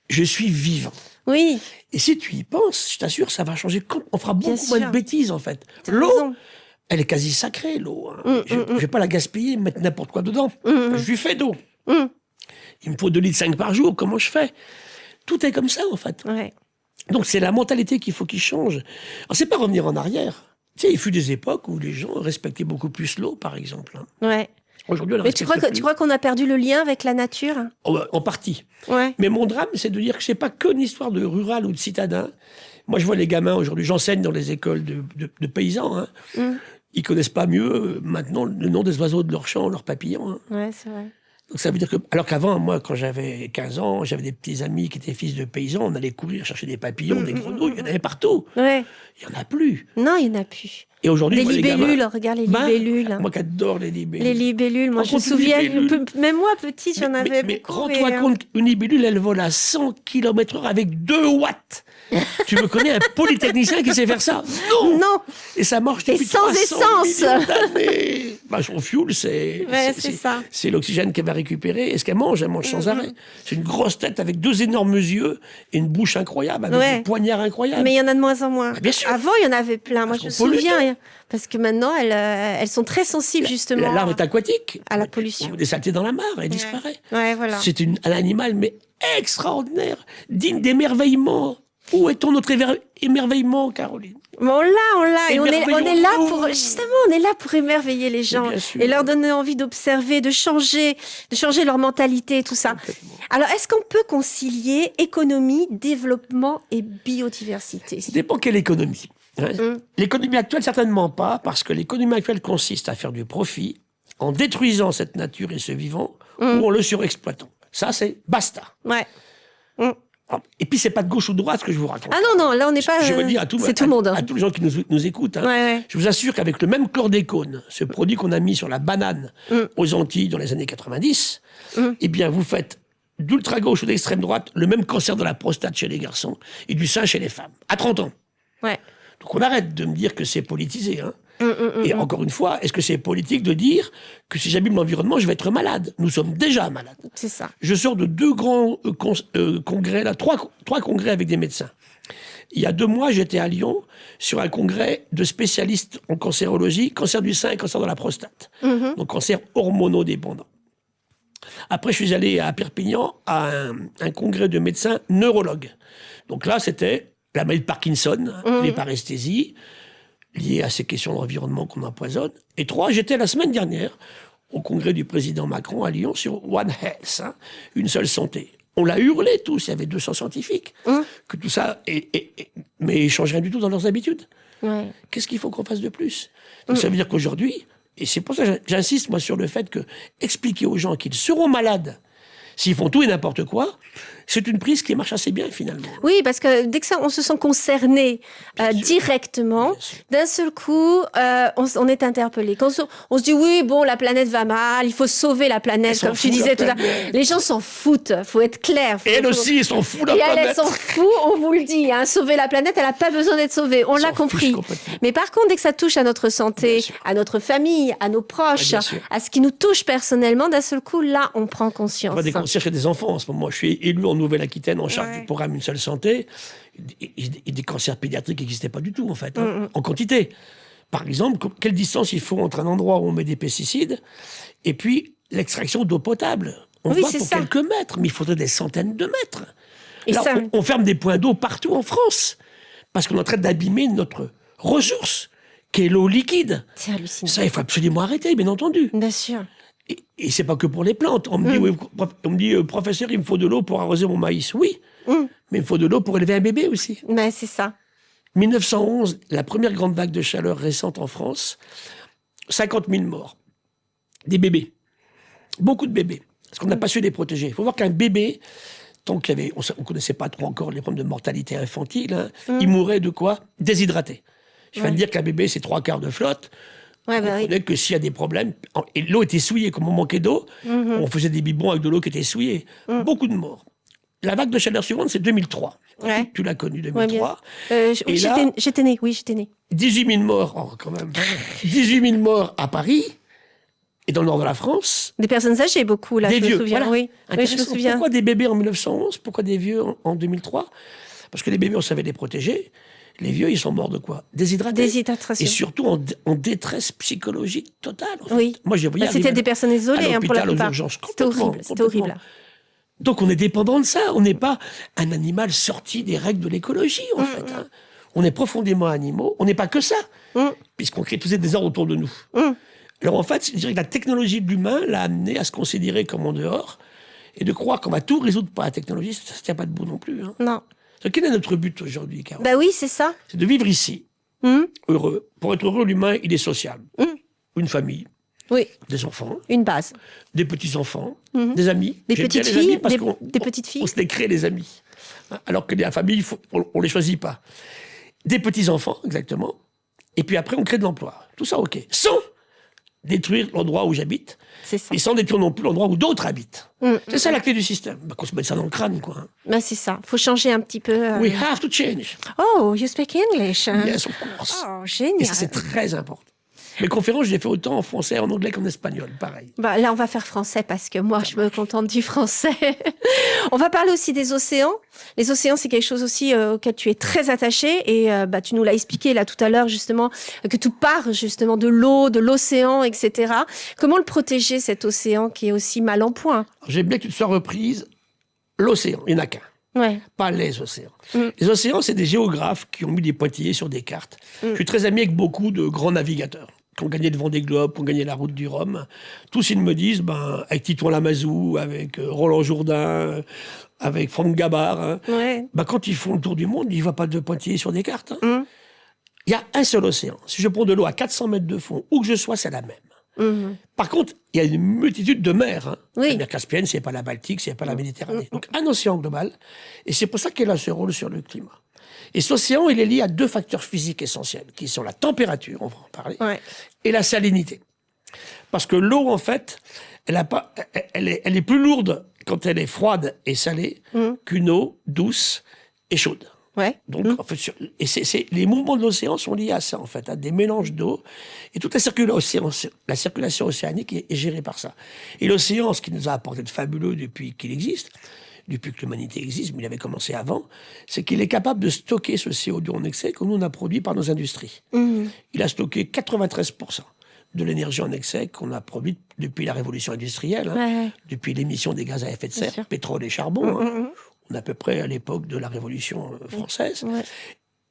Je suis vivant. Oui. Et si tu y penses, je t'assure, ça va changer. On fera beaucoup Bien moins sûr. de bêtises, en fait. T'as L'eau, raison. elle est quasi sacrée, l'eau. Hein. Je ne vais pas la gaspiller, mettre n'importe quoi dedans. Je suis fait d'eau. Il me faut 2,5 litres par jour. Comment je fais? Tout est comme ça, en fait. Ouais. Donc, c'est la mentalité qu'il faut qu'il change. Alors, c'est pas revenir en arrière. Tu sais, il fut des époques où les gens respectaient beaucoup plus l'eau, par exemple. Hein. Ouais. Aujourd'hui, on la Mais tu respecte plus. crois qu'on a perdu le lien avec la nature? En partie. Ouais. Mais mon drame, c'est de dire que c'est pas que une histoire de rural ou de citadin. Moi, je vois les gamins aujourd'hui, j'enseigne dans les écoles de paysans. Hein. Ils connaissent pas mieux maintenant le nom des oiseaux de leur champ, leurs papillons. Hein. Ouais, c'est vrai. Donc ça veut dire que, alors qu'avant, moi, quand j'avais 15 ans, j'avais des petits amis qui étaient fils de paysans, on allait courir chercher des papillons, des grenouilles, il y en avait partout. Ouais. Il y en a plus. Non, il n'y en a plus. Et aujourd'hui, Des moi, les gamins- libellules, regarde les libellules. Moi qui adore les libellules. Les libellules, moi je me Rencontre une souviens, libellule. même moi petite, j'en avais mais beaucoup. rends-toi compte, une libellule, elle vole à 100 km/h avec 2 watts. Tu me connais un polytechnicien qui sait faire ça? Non. Non. Et ça marche Et depuis sans 300 essence. millions d'années. Bah, son fuel, C'est ça. c'est l'oxygène qu'elle va récupérer. Et ce qu'elle mange sans arrêt. C'est une grosse tête avec 2 énormes yeux et une bouche incroyable, avec des poignards incroyables. Mais il y en a de moins en moins. Bien sûr. Avant, il y en avait plein. Moi, je me souviens. Parce que maintenant, elles sont très sensibles, justement. L'arbre est aquatique. À la pollution. Des saletés dans la mare, elle disparaît. Ouais, voilà. C'est un animal, mais extraordinaire, digne d'émerveillement. Où est-on notre émerveillement, Caroline? Mais on l'a. Et on est là pour, Émerveillons-nous. justement, on est là pour émerveiller les gens. Bien sûr. Et leur donner envie d'observer, de changer leur mentalité et tout ça. Complètement. Alors, est-ce qu'on peut concilier économie, développement et biodiversité? Ça dépend quelle économie. Hein. L'économie actuelle, certainement pas, parce que l'économie actuelle consiste à faire du profit en détruisant cette nature et ce vivant, ou en le surexploitant. Ça, c'est basta. Ouais. Et puis, c'est pas de gauche ou de droite que je vous raconte. Ah non, là, on n'est pas... Je veux dire c'est tout le monde. à tous les gens qui nous écoutent, hein, Ouais. je vous assure qu'avec le même chlordécone, ce produit qu'on a mis sur la banane aux Antilles dans les années 90, eh bien, vous faites d'ultra-gauche ou d'extrême droite le même cancer de la prostate chez les garçons et du sein chez les femmes, à 30 ans. Ouais. Donc on arrête de me dire que c'est politisé. Hein. Et encore une fois, est-ce que c'est politique de dire que si j'abîme l'environnement, je vais être malade? Nous sommes déjà malades. C'est ça. Je sors de 2 grands congrès, là, 3 congrès avec des médecins. Il y a 2 mois, j'étais à Lyon sur un congrès de spécialistes en cancérologie, cancer du sein et cancer de la prostate. Donc cancer hormonodépendant. Après, je suis allé à Perpignan à un congrès de médecins neurologues. Donc là, c'était la maladie de Parkinson, les paresthésies, liées à ces questions d'environnement qu'on empoisonne. Et 3, j'étais la semaine dernière au congrès du président Macron à Lyon sur One Health, une seule santé. On l'a hurlé tous, il y avait 200 scientifiques, que tout ça, mais ils ne changent rien du tout dans leurs habitudes. Ouais. Qu'est-ce qu'il faut qu'on fasse de plus? Donc ça veut dire qu'aujourd'hui, et c'est pour ça que j'insiste moi sur le fait que expliquer aux gens qu'ils seront malades s'ils font tout et n'importe quoi, c'est une prise qui marche assez bien finalement. Oui, parce que dès que ça, on se sent concerné directement, d'un seul coup, on est interpellé. Quand on se dit oui, bon, la planète va mal, il faut sauver la planète, comme tu disais tout à l'heure. Les gens s'en foutent, faut être clair. Et elle aussi, ils s'en foutent la et planète. elle s'en fout, on vous le dit. Hein, sauver la planète, elle n'a pas besoin d'être sauvée. On l'a compris. Mais par contre, dès que ça touche à notre santé, à notre famille, à nos proches, à ce qui nous touche personnellement, d'un seul coup, là, on prend conscience. On voit des cancers chez des enfants en ce moment. Je suis élu en Nouvelle-Aquitaine en charge du programme Une seule santé. Et des cancers pédiatriques n'existaient pas du tout, en fait, en quantité. Par exemple, quelle distance il faut entre un endroit où on met des pesticides et puis l'extraction d'eau potable? On va pour quelques mètres, mais il faudrait des centaines de mètres. Et là, on ferme des points d'eau partout en France parce qu'on est en train d'abîmer notre ressource, qui est l'eau liquide. C'est hallucinant. Ça, il faut absolument arrêter, bien entendu. Bien sûr. Et c'est pas que pour les plantes. On me dit, professeur, il me faut de l'eau pour arroser mon maïs. Oui, mais il me faut de l'eau pour élever un bébé aussi. Mais c'est ça. 1911, la première grande vague de chaleur récente en France, 50 000 morts. Des bébés. Beaucoup de bébés. Parce qu'on n'a pas su les protéger. Il faut voir qu'un bébé, tant qu'il y avait, on ne connaissait pas trop encore les problèmes de mortalité infantile, il mourait de quoi? Déshydraté. Je viens de dire qu'un bébé, c'est 3/4 de flotte. On connaît que s'il y a des problèmes, et l'eau était souillée, comme on manquait d'eau, on faisait des biberons avec de l'eau qui était souillée. Beaucoup de morts. La vague de chaleur suivante, c'est 2003. Ouais. Tu l'as connue, 2003. J'étais née, oui, j'étais née. 18 000 morts, quand même. 18 000 morts à Paris, et dans le nord de la France. Des personnes âgées, beaucoup, là, des je vieux, me souviens. voilà. Oui, je me souviens. Pourquoi des bébés en 1911? Pourquoi des vieux en 2003? Parce que les bébés, on savait les protéger. Les vieux, ils sont morts de quoi? Déshydratés. Déshydratation. Et surtout en détresse psychologique totale. En fait. Oui. Moi, j'ai voyé c'était des personnes isolées, pour la plupart. C'était horrible. C'était horrible. Donc, on est dépendant de ça. On n'est pas un animal sorti des règles de l'écologie, en fait. Hein. On est profondément animaux. On n'est pas que ça, puisqu'on crée tous ces désordres autour de nous. Alors, en fait, je dirais que la technologie de l'humain l'a amené à se considérer comme en dehors et de croire qu'on va tout résoudre par la technologie. Ça ne tient pas debout non plus. Hein. Non. Donc, quel est notre but aujourd'hui, Carole? Bah oui, c'est ça. C'est de vivre ici, heureux. Pour être heureux, l'humain, il est social. Une famille, des enfants, une base, des petits-enfants, des amis. Des petites filles, des petites filles. On se les crée, les amis. Alors que la famille, on ne les choisit pas. Des petits-enfants, exactement. Et puis après, on crée de l'emploi. Tout ça, OK. Sans détruire l'endroit où j'habite, C'est ça. et sans détruire non plus l'endroit où d'autres habitent. C'est ça la clé du système. Qu'on se mette ça dans le crâne, quoi. Ben, c'est ça. Faut changer un petit peu. We have to change. Oh, you speak English. Yes, of course. Oh, Et génial. ça, c'est très important. Mes conférences, je les fais autant en français, en anglais qu'en espagnol, pareil. Bah, là, on va faire français parce que moi, je me contente du français. On va parler aussi des océans. Les océans, c'est quelque chose aussi auquel tu es très attaché. Et tu nous l'as expliqué là tout à l'heure, justement, que tout part justement de l'eau, de l'océan, etc. Comment le protéger, cet océan qui est aussi mal en point? J'aime bien que tu te sois reprise. L'océan, il n'y en a qu'un. Ouais. Pas les océans. Les océans, c'est des géographes qui ont mis des pointillés sur des cartes. Je suis très ami avec beaucoup de grands navigateurs qui ont gagné le Vendée Globe, qui ont gagné la route du Rhum. Tous, ils me disent, avec Titouan Lamazou, avec Roland Jourdain, avec Franck Gabard, hein, Ouais. quand ils font le tour du monde, ils ne voient pas de pointillés sur des cartes. Hein. Il y a un seul océan. Si je prends de l'eau à 400 mètres de fond, où que je sois, c'est la même. Par contre, il y a une multitude de mers. Hein. Oui. La mer Caspienne, c'est pas la Baltique, c'est pas la Méditerranée. Donc un océan global. Et c'est pour ça qu'il a ce rôle sur le climat. Et cet océan, il est lié à deux facteurs physiques essentiels, qui sont la température, on va en parler, Ouais. et la salinité. Parce que l'eau, en fait, elle est plus lourde quand elle est froide et salée qu'une eau douce et chaude. Ouais. Donc, en fait, les mouvements de l'océan sont liés à ça, en fait, à des mélanges d'eau. Et toute la circulation océanique est gérée par ça. Et l'océan, ce qui nous a apporté de fabuleux depuis qu'il existe, depuis que l'humanité existe, mais il avait commencé avant, c'est qu'il est capable de stocker ce CO2 en excès que nous, on a produit par nos industries. Il a stocké 93% de l'énergie en excès qu'on a produite depuis la révolution industrielle, hein, depuis l'émission des gaz à effet de serre, pétrole et charbon. Hein. On est à peu près à l'époque de la Révolution française.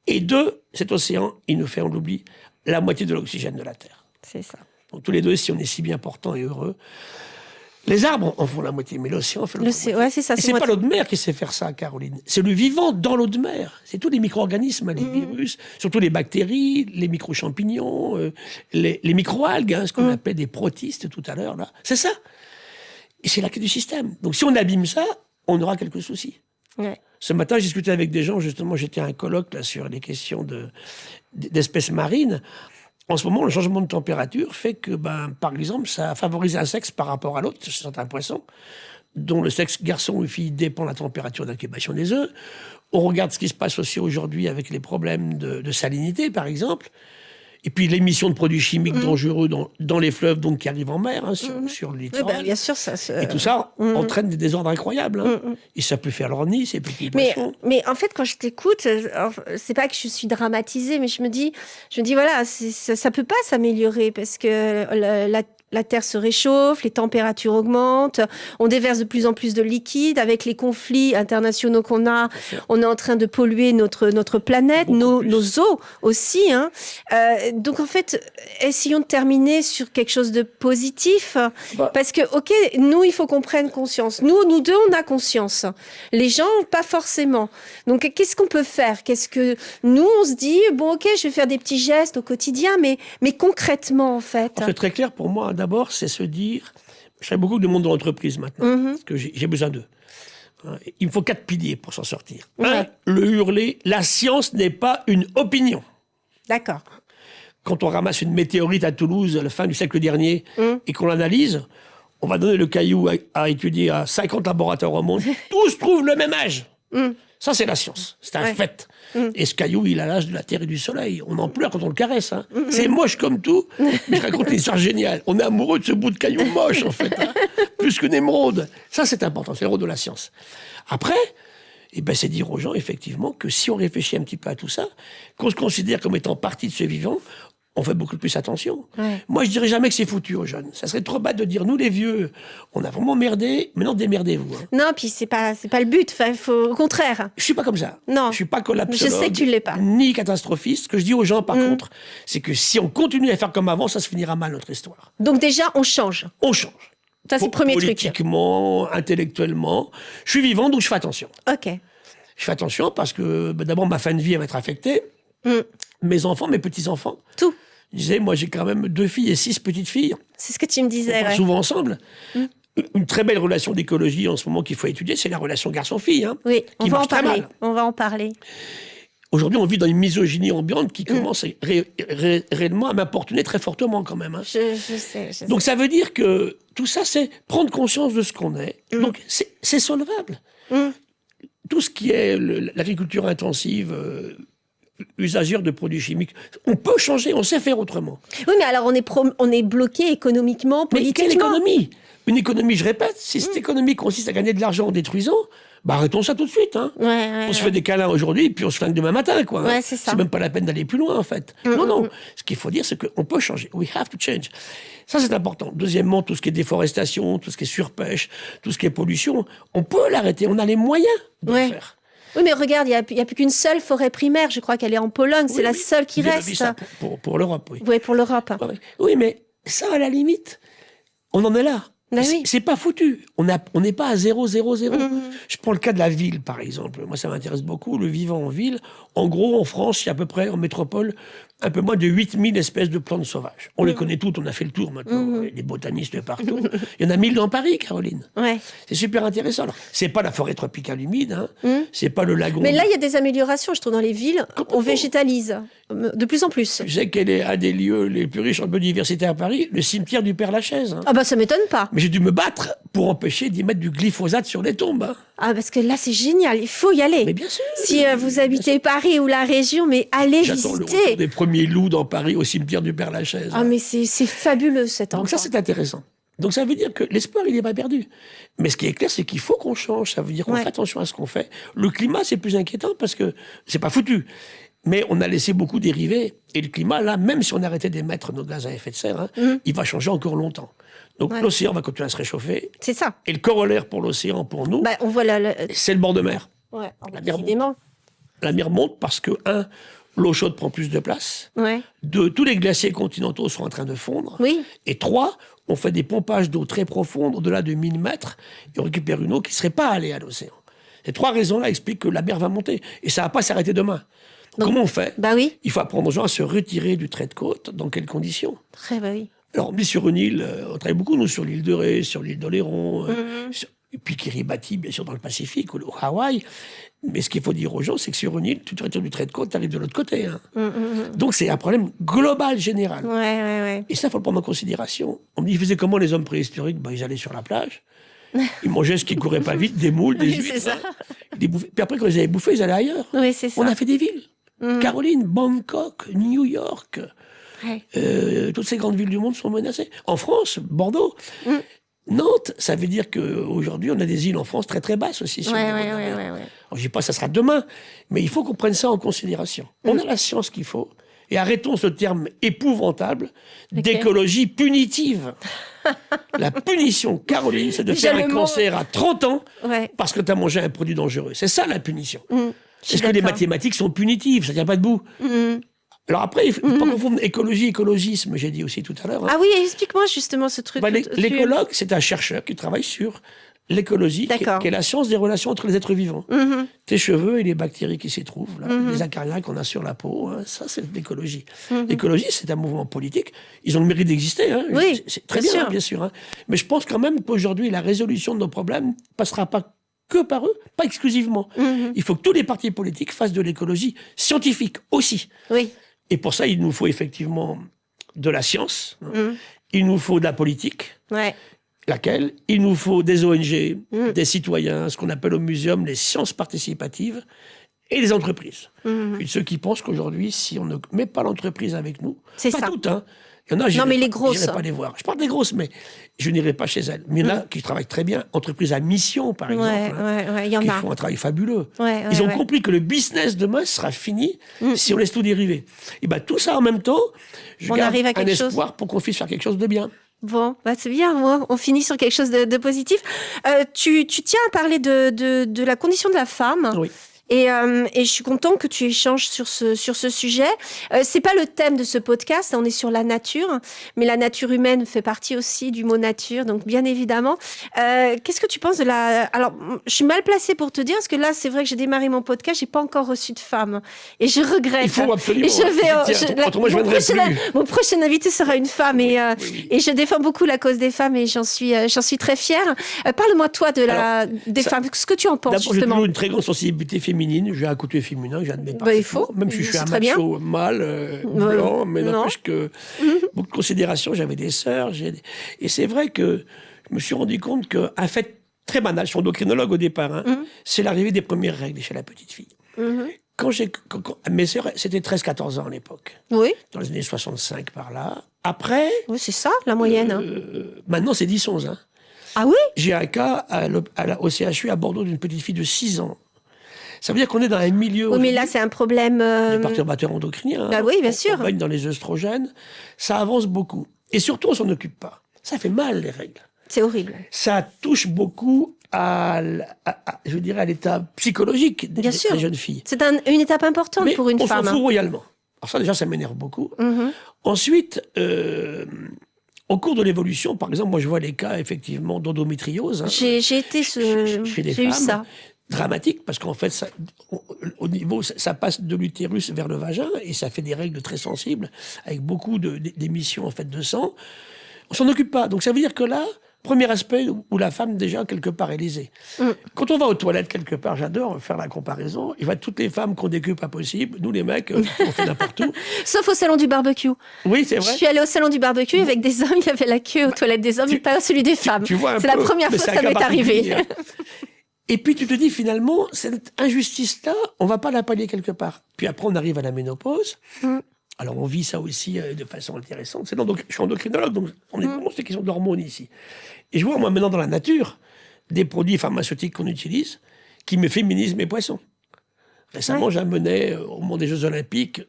Et de cet océan, il nous fait, on l'oublie, la moitié de l'oxygène de la Terre. C'est ça. Donc tous les deux, si on est si bien portants et heureux, les arbres en font la moitié, mais l'océan en fait l'autre moitié. Ouais, c'est ça. Et c'est pas l'eau de mer qui sait faire ça, Caroline. C'est le vivant dans l'eau de mer. C'est tous les micro-organismes, les virus, surtout les bactéries, les micro-champignons, les micro-algues, hein, ce qu'on appelait des protistes tout à l'heure. Là, c'est ça. Et c'est la clé du système. Donc si on abîme ça, on aura quelques soucis. Ouais. Ce matin, j'ai discuté avec des gens, justement, j'étais à un colloque là, sur les questions d'espèces marines. En ce moment, le changement de température fait que, par exemple, ça favorise un sexe par rapport à l'autre, chez certains poissons, dont le sexe garçon ou fille dépend de la température d'incubation des œufs. On regarde ce qui se passe aussi aujourd'hui avec les problèmes de salinité, par exemple. Et puis l'émission de produits chimiques dangereux dans les fleuves, donc qui arrivent en mer, hein, sur le littoral. Bien sûr, ça. Et tout ça entraîne des désordres incroyables. Hein. Et ça peut faire leur nid, ces petits poissons. Mais en fait, quand je t'écoute, c'est pas que je suis dramatisée, mais je me dis voilà, ça peut pas s'améliorer parce que la Terre se réchauffe, les températures augmentent, on déverse de plus en plus de liquide. Avec les conflits internationaux qu'on a, on est en train de polluer notre planète, nos eaux aussi. Hein. Donc en fait, essayons de terminer sur quelque chose de positif. Parce que, ok, nous, il faut qu'on prenne conscience. Nous deux, on a conscience. Les gens, pas forcément. Donc qu'est-ce qu'on peut faire? Qu'est-ce que nous, on se dit, bon, ok, je vais faire des petits gestes au quotidien, mais concrètement, en fait. C'est très clair pour moi. D'abord, c'est se dire, je fais beaucoup de monde dans l'entreprise maintenant, parce que j'ai besoin d'eux. Il me faut 4 piliers pour s'en sortir. Un, le hurler, la science n'est pas une opinion. D'accord. Quand on ramasse une météorite à Toulouse à la fin du siècle dernier et qu'on l'analyse, on va donner le caillou à étudier à 50 laboratoires au monde. Tous trouvent le même âge. Ça, c'est la science. C'est un fait. Et ce caillou, il a l'âge de la Terre et du Soleil. On en pleure quand on le caresse. Hein. C'est moche comme tout, mais je raconte une histoire géniale. On est amoureux de ce bout de caillou moche, en fait. Hein. Plus qu'une émeraude. Ça, c'est important. C'est le rôle de la science. Après, c'est dire aux gens, effectivement, que si on réfléchit un petit peu à tout ça, qu'on se considère comme étant partie de ce vivant, on fait beaucoup plus attention. Moi, je dirais jamais que c'est foutu aux jeunes. Ça serait trop bête de dire, nous, les vieux, on a vraiment merdé, maintenant démerdez-vous. Hein. Non, puis c'est pas le but. Enfin, au contraire. Je suis pas comme ça. Non. Je suis pas collapsologue. Je sais que tu l'es pas. Ni catastrophiste. Ce que je dis aux gens, par contre, c'est que si on continue à faire comme avant, ça se finira mal, notre histoire. Donc déjà, on change. On change. Ça, c'est le premier truc. Politiquement, intellectuellement. Je suis vivant, donc je fais attention. Ok. Je fais attention parce que, d'abord, ma fin de vie, elle va être affectée. Mes enfants, mes petits-enfants. Tout. Je disais, moi, j'ai quand même 2 filles et 6 petites filles. C'est ce que tu me disais. On part souvent ensemble. Une très belle relation d'écologie en ce moment qu'il faut étudier, c'est la relation garçon-fille. Hein, oui, on qui va en marche très parler. mal. On va en parler. Aujourd'hui, on vit dans une misogynie ambiante qui commence réellement à m'importuner très fortement quand même. Hein. Je sais. Donc ça veut dire que tout ça, c'est prendre conscience de ce qu'on est. Donc c'est solvable. Tout ce qui est l'agriculture intensive, usagère de produits chimiques, on peut changer, on sait faire autrement. Oui, mais alors on est bloqué économiquement, politiquement. Mais quelle économie ? Une économie, je répète, si cette économie consiste à gagner de l'argent en détruisant, arrêtons ça tout de suite. Hein. On se fait des câlins aujourd'hui, puis on se flingue demain matin. Quoi, hein. C'est même pas la peine d'aller plus loin, en fait. Non. Ce qu'il faut dire, c'est qu'on peut changer. We have to change. Ça, c'est important. Deuxièmement, tout ce qui est déforestation, tout ce qui est surpêche, tout ce qui est pollution, on peut l'arrêter. On a les moyens de le faire. Oui, mais regarde, il n'y a plus qu'une seule forêt primaire. Je crois qu'elle est en Pologne. C'est la seule qui reste. Ça pour l'Europe, oui. Oui, pour l'Europe. Oui, mais ça, à la limite, on en est là. C'est pas foutu. On n'est pas à 0, 0, 0. Je prends le cas de la ville, par exemple. Moi, ça m'intéresse beaucoup, le vivant en ville. En gros, en France, il y a à peu près, en métropole, un peu moins de 8000 espèces de plantes sauvages. On les connaît toutes, on a fait le tour maintenant. Les botanistes partout. Il y en a 1000 dans Paris, Caroline. C'est super intéressant. Alors, c'est pas la forêt tropicale humide, hein. C'est pas le lagon. Mais là, il y a des améliorations, je trouve, dans les villes. On végétalise de plus en plus. Je sais quel est un des lieux les plus riches en biodiversité à Paris, le cimetière du Père-Lachaise. Hein. Ah bah, ça m'étonne pas. Mais j'ai dû me battre pour empêcher d'y mettre du glyphosate sur les tombes. Hein. Ah, parce que là, c'est génial, il faut y aller. Mais bien sûr. Si vous habitez Paris ou la région, mais allez J'attends visiter. le retour des premiers loups dans Paris au cimetière du Père-Lachaise. Ah, mais c'est fabuleux, cet endroit. Donc ça, c'est intéressant. Donc ça veut dire que l'espoir, il n'est pas perdu. Mais ce qui est clair, c'est qu'il faut qu'on change. Ça veut dire qu'on fait attention à ce qu'on fait. Le climat, c'est plus inquiétant parce que c'est pas foutu. Mais on a laissé beaucoup dériver. Et le climat, là, même si on arrêtait d'émettre nos gaz à effet de serre, il va changer encore longtemps. Donc l'océan va continuer à se réchauffer. C'est ça. Et le corollaire pour l'océan, pour nous, on voit c'est le bord de mer. La mer monte parce que, l'eau chaude prend plus de place. 2, tous les glaciers continentaux sont en train de fondre. Et 3, on fait des pompages d'eau très profondes, au-delà de 1000 mètres, et on récupère une eau qui ne serait pas allée à l'océan. Ces 3 raisons-là expliquent que la mer va monter. Et ça ne va pas s'arrêter demain. Donc, comment on fait ? Il faut apprendre aux gens à se retirer du trait de côte. Dans quelles conditions ? Alors, on dit sur une île, on travaille beaucoup, nous, sur l'île de Ré, sur l'île d'Oléron, et puis Kiribati, bien sûr, dans le Pacifique, ou au Hawaï. Mais ce qu'il faut dire aux gens, c'est que sur une île, tu te retires du trait de côte, tu arrives de l'autre côté. Hein. Donc, c'est un problème global, général. Et ça, il faut le prendre en considération. On me dit, ils faisaient comment les hommes préhistoriques ? Ils allaient sur la plage, ils mangeaient ce qui ne courait pas vite, des moules, des huîtres. Puis après, quand ils avaient bouffé, ils allaient ailleurs. On a fait des villes. Caroline, Bangkok, New York... toutes ces grandes villes du monde sont menacées. En France, Bordeaux, Nantes, ça veut dire qu'aujourd'hui, on a des îles en France très très basses aussi. Alors, je dis pas que ça sera demain, mais il faut qu'on prenne ça en considération. On a la science qu'il faut, et arrêtons ce terme épouvantable d'écologie punitive. La punition, Caroline, c'est de faire un cancer à 30 ans parce que tu as mangé un produit dangereux. C'est ça la punition. Est-ce que les mathématiques sont punitives ? Ça ne tient pas debout. Alors après, il ne faut pas confondre écologie et écologisme, j'ai dit aussi tout à l'heure. Hein. Ah oui, explique-moi justement ce truc. L'écologue, c'est un chercheur qui travaille sur l'écologie, qui est la science des relations entre les êtres vivants. Tes cheveux et les bactéries qui s'y trouvent, là, les acariens qu'on a sur la peau, hein, ça c'est l'écologie. L'écologie, c'est un mouvement politique. Ils ont le mérite d'exister. Hein. C'est très bien, bien sûr. Hein. Mais je pense quand même qu'aujourd'hui, la résolution de nos problèmes ne passera pas que par eux, pas exclusivement. Il faut que tous les partis politiques fassent de l'écologie scientifique aussi. Et pour ça, il nous faut effectivement de la science, il nous faut de la politique, laquelle il nous faut des ONG, des citoyens, ce qu'on appelle au muséum les sciences participatives, et des entreprises. Et ceux qui pensent qu'aujourd'hui, si on ne met pas l'entreprise avec nous, pas toutes, hein, il y en a, je n'irai pas les voir. Je parle des grosses, mais je n'irai pas chez elles. Mais il y en a qui travaillent très bien. Entreprises à mission, par exemple, qui font un travail fabuleux. Ils ont compris que le business demain sera fini si on laisse tout dériver. Et bien, tout ça en même temps, je garde un espoir pour qu'on puisse faire quelque chose de bien. Bon, c'est bien, on finit sur quelque chose de positif. Tu tiens à parler de la condition de la femme. Et je suis contente que tu échanges sur ce sujet. C'est pas le thème de ce podcast, on est sur la nature, mais la nature humaine fait partie aussi du mot nature, donc bien évidemment. Qu'est-ce que tu penses de la... Alors, je suis mal placée pour te dire, parce que là, c'est vrai que j'ai démarré mon podcast, j'ai pas encore reçu de femme. Et je regrette. Il faut absolument. Mon prochain invité sera une femme, et je défends beaucoup la cause des femmes, et j'en suis très fière. Parle-moi, toi, des femmes. Ce que tu en penses, justement. D'abord, j'ai toujours une très grande sensibilité féminine. féminine, j'ai un côté féminin, j'admets Il parfaitement. faut. Même si je suis un C'est très bien. macho mâle, blanc, mais non. n'empêche que beaucoup de considération, j'avais des sœurs. Et c'est vrai que je me suis rendu compte qu'un fait très banal, je suis endocrinologue au départ, hein, c'est l'arrivée des premières règles chez la petite fille. Mes sœurs, c'était 13-14 ans à l'époque, Oui, dans les années 65 par là. Après, oui c'est ça, la moyenne. maintenant c'est 10-11. Hein. Ah oui? J'ai un cas au CHU à Bordeaux d'une petite fille de 6 ans. Ça veut dire qu'on est dans un milieu Oui, mais là, c'est un problème... de perturbateurs endocriniens. Bah oui, bien sûr. On baigne dans les œstrogènes. Ça avance beaucoup. Et surtout, on s'en occupe pas. Ça fait mal, les règles. C'est horrible. Ça touche beaucoup je dirais, à l'état psychologique des jeunes filles. C'est une étape importante Mais pour une on femme. s'en fout royalement. Alors ça, déjà, ça m'énerve beaucoup. Ensuite, au cours de l'évolution, par exemple, moi, je vois les cas, effectivement, d'endométriose. Hein, j'ai eu ça. Dramatique, parce qu'en fait, au niveau, ça passe de l'utérus vers le vagin, et ça fait des règles très sensibles, avec beaucoup d'émissions, en fait, de sang. On s'en occupe pas. Donc ça veut dire que là, premier aspect où la femme, déjà, quelque part, est lésée. Quand on va aux toilettes, quelque part, j'adore faire la comparaison, il va toutes les femmes qui ont des queues pas possibles, nous, les mecs, on fait n'importe où. Sauf au salon du barbecue. Oui, c'est vrai. Je suis allée au salon du barbecue avec des hommes, il y avait la queue aux toilettes des hommes, mais pas celui des femmes. C'est la première fois que ça m'est arrivé. Et puis tu te dis, finalement, cette injustice-là, on va pas la pallier quelque part. Puis après, on arrive à la ménopause. Alors, on vit ça aussi de façon intéressante. Donc, je suis endocrinologue, donc on est vraiment sur des questions d'hormones ici. Et je vois, moi, maintenant, dans la nature, des produits pharmaceutiques qu'on utilise qui me féminisent mes poissons. Récemment, j'amenais au moment des Jeux Olympiques,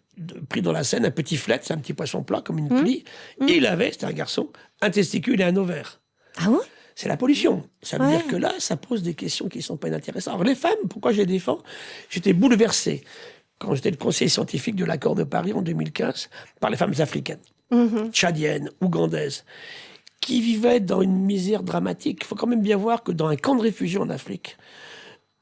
pris dans la Seine, un petit flet, c'est un petit poisson plat, comme une plie. Et il avait, c'était un garçon, un testicule et un ovaire. Ah ouais? C'est la pollution. Ça veut dire que là, ça pose des questions qui ne sont pas inintéressantes. Alors les femmes, pourquoi je les défends? J'étais bouleversé quand j'étais le conseiller scientifique de l'accord de Paris en 2015 par les femmes africaines, tchadiennes, ougandaises, qui vivaient dans une misère dramatique. Il faut quand même bien voir que dans un camp de réfugiés en Afrique,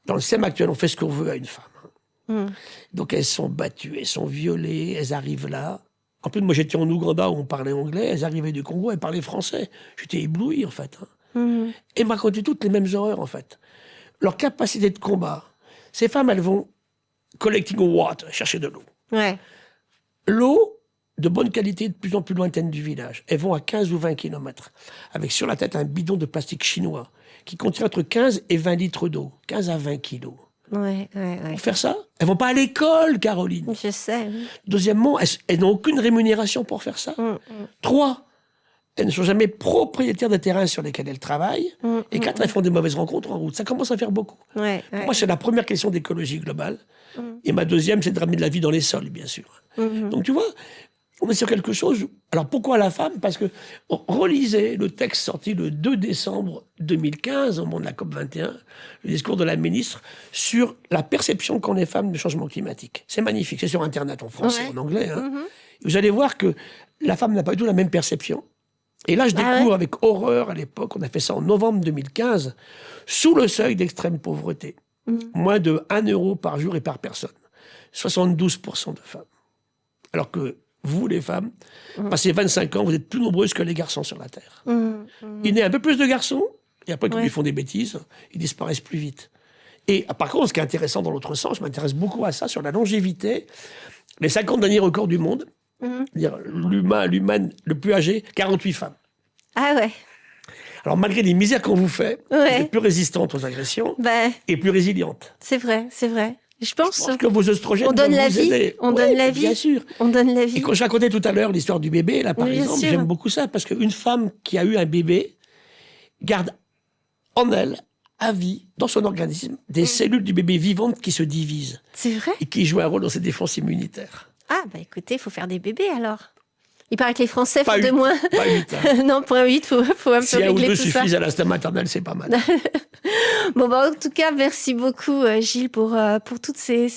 dans le système actuel, on fait ce qu'on veut à une femme. Donc elles sont battues, elles sont violées, elles arrivent là. En plus, moi j'étais en Ouganda où on parlait anglais, elles arrivaient du Congo, elles parlaient français. J'étais ébloui en fait. Et me racontaient toutes les mêmes horreurs, en fait. Leur capacité de combat. Ces femmes, elles vont collecting water, chercher de l'eau. L'eau, de bonne qualité, de plus en plus lointaine du village. Elles vont à 15 ou 20 kilomètres, avec sur la tête un bidon de plastique chinois, qui contient entre 15 et 20 litres d'eau. 15 à 20 kilos. Pour faire ça, elles vont pas à l'école, Caroline. Je sais. Deuxièmement, elles n'ont aucune rémunération pour faire ça. 3, elles ne sont jamais propriétaires des terrains sur lesquels elles travaillent. Et 4, elles font des mauvaises rencontres en route. Ça commence à faire beaucoup. Pour moi, c'est la première question d'écologie globale. Et ma deuxième, c'est de ramener de la vie dans les sols, bien sûr. Donc, tu vois, on est sur quelque chose... Alors, pourquoi la femme? Parce que relisez le texte sorti le 2 décembre 2015, au moment de la COP21, le discours de la ministre, sur la perception qu'ont les femmes du changement climatique. C'est magnifique. C'est sur Internet, en français, en anglais. Hein. Vous allez voir que la femme n'a pas du tout la même perception. Et là, je découvre avec horreur, à l'époque, on a fait ça en novembre 2015, sous le seuil d'extrême pauvreté. Moins de 1 euro par jour et par personne. 72% de femmes. Alors que vous, les femmes, passé 25 ans, vous êtes plus nombreuses que les garçons sur la Terre. Il naît un peu plus de garçons, et après, quand ils font des bêtises, ils disparaissent plus vite. Et par contre, ce qui est intéressant dans l'autre sens, je m'intéresse beaucoup à ça, sur la longévité, les 50 derniers records du monde, c'est-à-dire l'humain le plus âgé, 48 femmes. Ah ouais. Alors malgré les misères qu'on vous fait, vous êtes plus résistante aux agressions et plus résiliente. C'est vrai, c'est vrai. Je pense que vos œstrogènes on donne la vie. Aider. On donne la vie. Bien sûr. On donne la vie. Et quand je racontais tout à l'heure l'histoire du bébé, là par exemple, j'aime beaucoup ça parce qu'une femme qui a eu un bébé garde en elle, à vie, dans son organisme, des cellules du bébé vivantes qui se divisent. C'est vrai. Et qui jouent un rôle dans ses défenses immunitaires. Ah, bah écoutez, il faut faire des bébés alors. Il paraît que les Français font de 8, moins. Pas 8. Hein. Non, pour un 8, faut un peu si régler tout ça. Si un ou deux suffisent à l'instinct maternel, c'est pas mal. Bon, bah, en tout cas, merci beaucoup, Gilles, pour toutes ces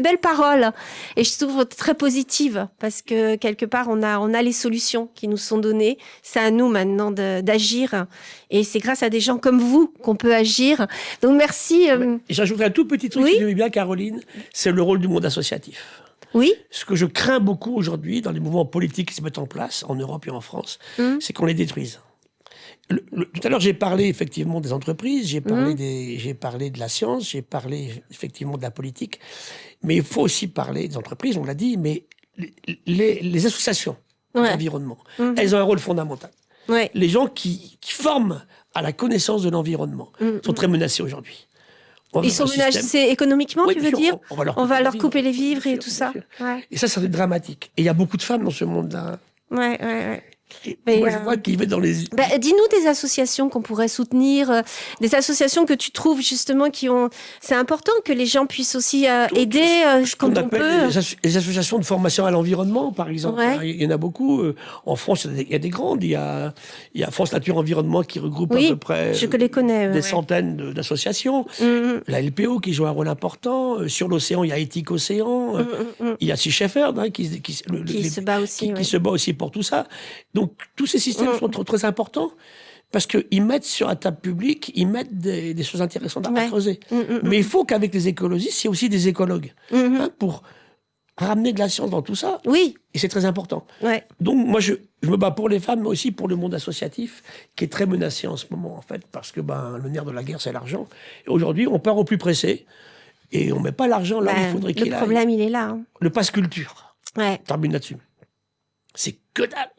belles paroles. Et je trouve très positives parce que quelque part, on a les solutions qui nous sont données. C'est à nous maintenant d'agir. Et c'est grâce à des gens comme vous qu'on peut agir. Donc, merci. J'ajouterai un tout petit truc, si tu veux bien, Caroline. C'est le rôle du monde associatif. Oui. Ce que je crains beaucoup aujourd'hui dans les mouvements politiques qui se mettent en place, en Europe et en France, c'est qu'on les détruise. Tout à l'heure, j'ai parlé effectivement des entreprises, j'ai parlé de la science, j'ai parlé effectivement de la politique, mais il faut aussi parler des entreprises, on l'a dit, mais les associations d'environnement, elles ont un rôle fondamental. Ouais. Les gens qui forment à la connaissance de l'environnement sont très menacés aujourd'hui. Ils sont menacés économiquement, tu veux dire? On va leur couper les vivres et tout ça. Ouais. Et ça c'est dramatique. Et il y a beaucoup de femmes dans ce monde-là. Ouais. Moi, je vois qu'ils vont dans les... dis-nous des associations qu'on pourrait soutenir, des associations que tu trouves justement qui ont... C'est important que les gens puissent aussi aider quand on peut. Les associations de formation à l'environnement, par exemple. Ouais. Il y en a beaucoup. En France, il y a des grandes. Il y a France Nature Environnement qui regroupe à peu près je les connais, des centaines d'associations. La LPO qui joue un rôle important. Sur l'océan, il y a Éthique Océan. Il y a Sea Shepherd qui se bat aussi. Qui se bat aussi pour tout ça. Donc, tous ces systèmes sont très importants parce qu'ils mettent sur la table publique, ils mettent des choses intéressantes à creuser. Mais il faut qu'avec les écologistes, il y ait aussi des écologues pour ramener de la science dans tout ça. Oui. Et c'est très important. Ouais. Donc, moi, je me bats pour les femmes, mais aussi pour le monde associatif, qui est très menacé en ce moment, en fait, parce que le nerf de la guerre, c'est l'argent. Et aujourd'hui, on part au plus pressé et on ne met pas l'argent là où il faudrait qu'il aille. Le problème, il est là. Hein. Le pass culture. Ouais. Je termine là-dessus. C'est que dalle.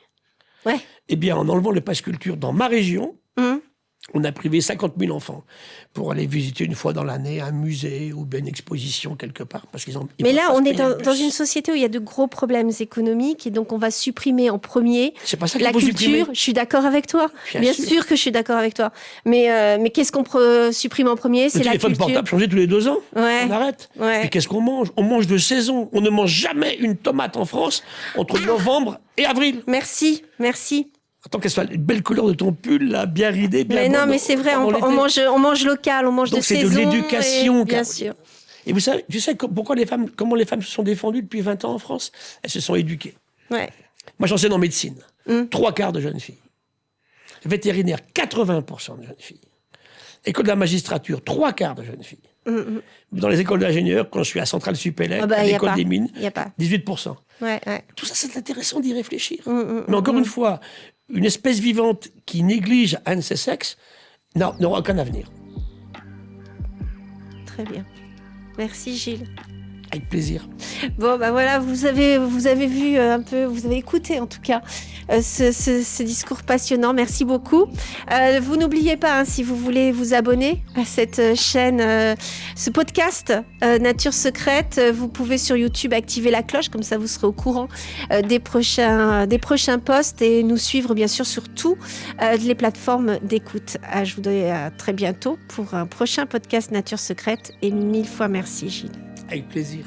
Ouais. Eh bien, en enlevant le pass culture dans ma région, on a privé 50 000 enfants pour aller visiter une fois dans l'année un musée ou bien une exposition quelque part. Parce qu'ils Mais là, on est dans une société où il y a de gros problèmes économiques et donc on va supprimer en premier la culture. Je suis d'accord avec toi. Bien sûr que je suis d'accord avec toi. Mais qu'est-ce qu'on supprime en premier? C'est la culture. Le téléphone portable changer tous les 2 ans. Ouais. On arrête. Ouais. Et qu'est-ce qu'on mange? On mange de saison. On ne mange jamais une tomate en France entre novembre et avril. Merci. Attends qu'elle soit une belle couleur de ton pull, là, bien ridée, bien. Mais non, mais c'est vrai, on mange local, on mange de saison. Donc c'est de l'éducation. Bien sûr. Et tu sais comment les femmes se sont défendues depuis 20 ans en France? Elles se sont éduquées. Ouais. Moi, j'enseigne en médecine. 3/4 de jeunes filles. Vétérinaire, 80% de jeunes filles. École de la magistrature, 3/4 de jeunes filles. Dans les écoles d'ingénieurs, quand je suis à Centrale Supélec, à l'école des mines, 18%. Ouais. Tout ça, c'est intéressant d'y réfléchir. Mais encore une fois, une espèce vivante qui néglige un de ses sexes n'aura aucun avenir. Très bien. Merci Gilles. Avec plaisir. Bon, voilà, vous avez vu un peu, vous avez écouté en tout cas ce discours passionnant. Merci beaucoup. Vous n'oubliez pas, si vous voulez vous abonner à cette chaîne, ce podcast Nature Secrète, vous pouvez sur YouTube activer la cloche, comme ça vous serez au courant des prochains posts et nous suivre bien sûr sur toutes les plateformes d'écoute. Je vous dis à très bientôt pour un prochain podcast Nature Secrète et 1000 fois merci Gilles. Avec plaisir.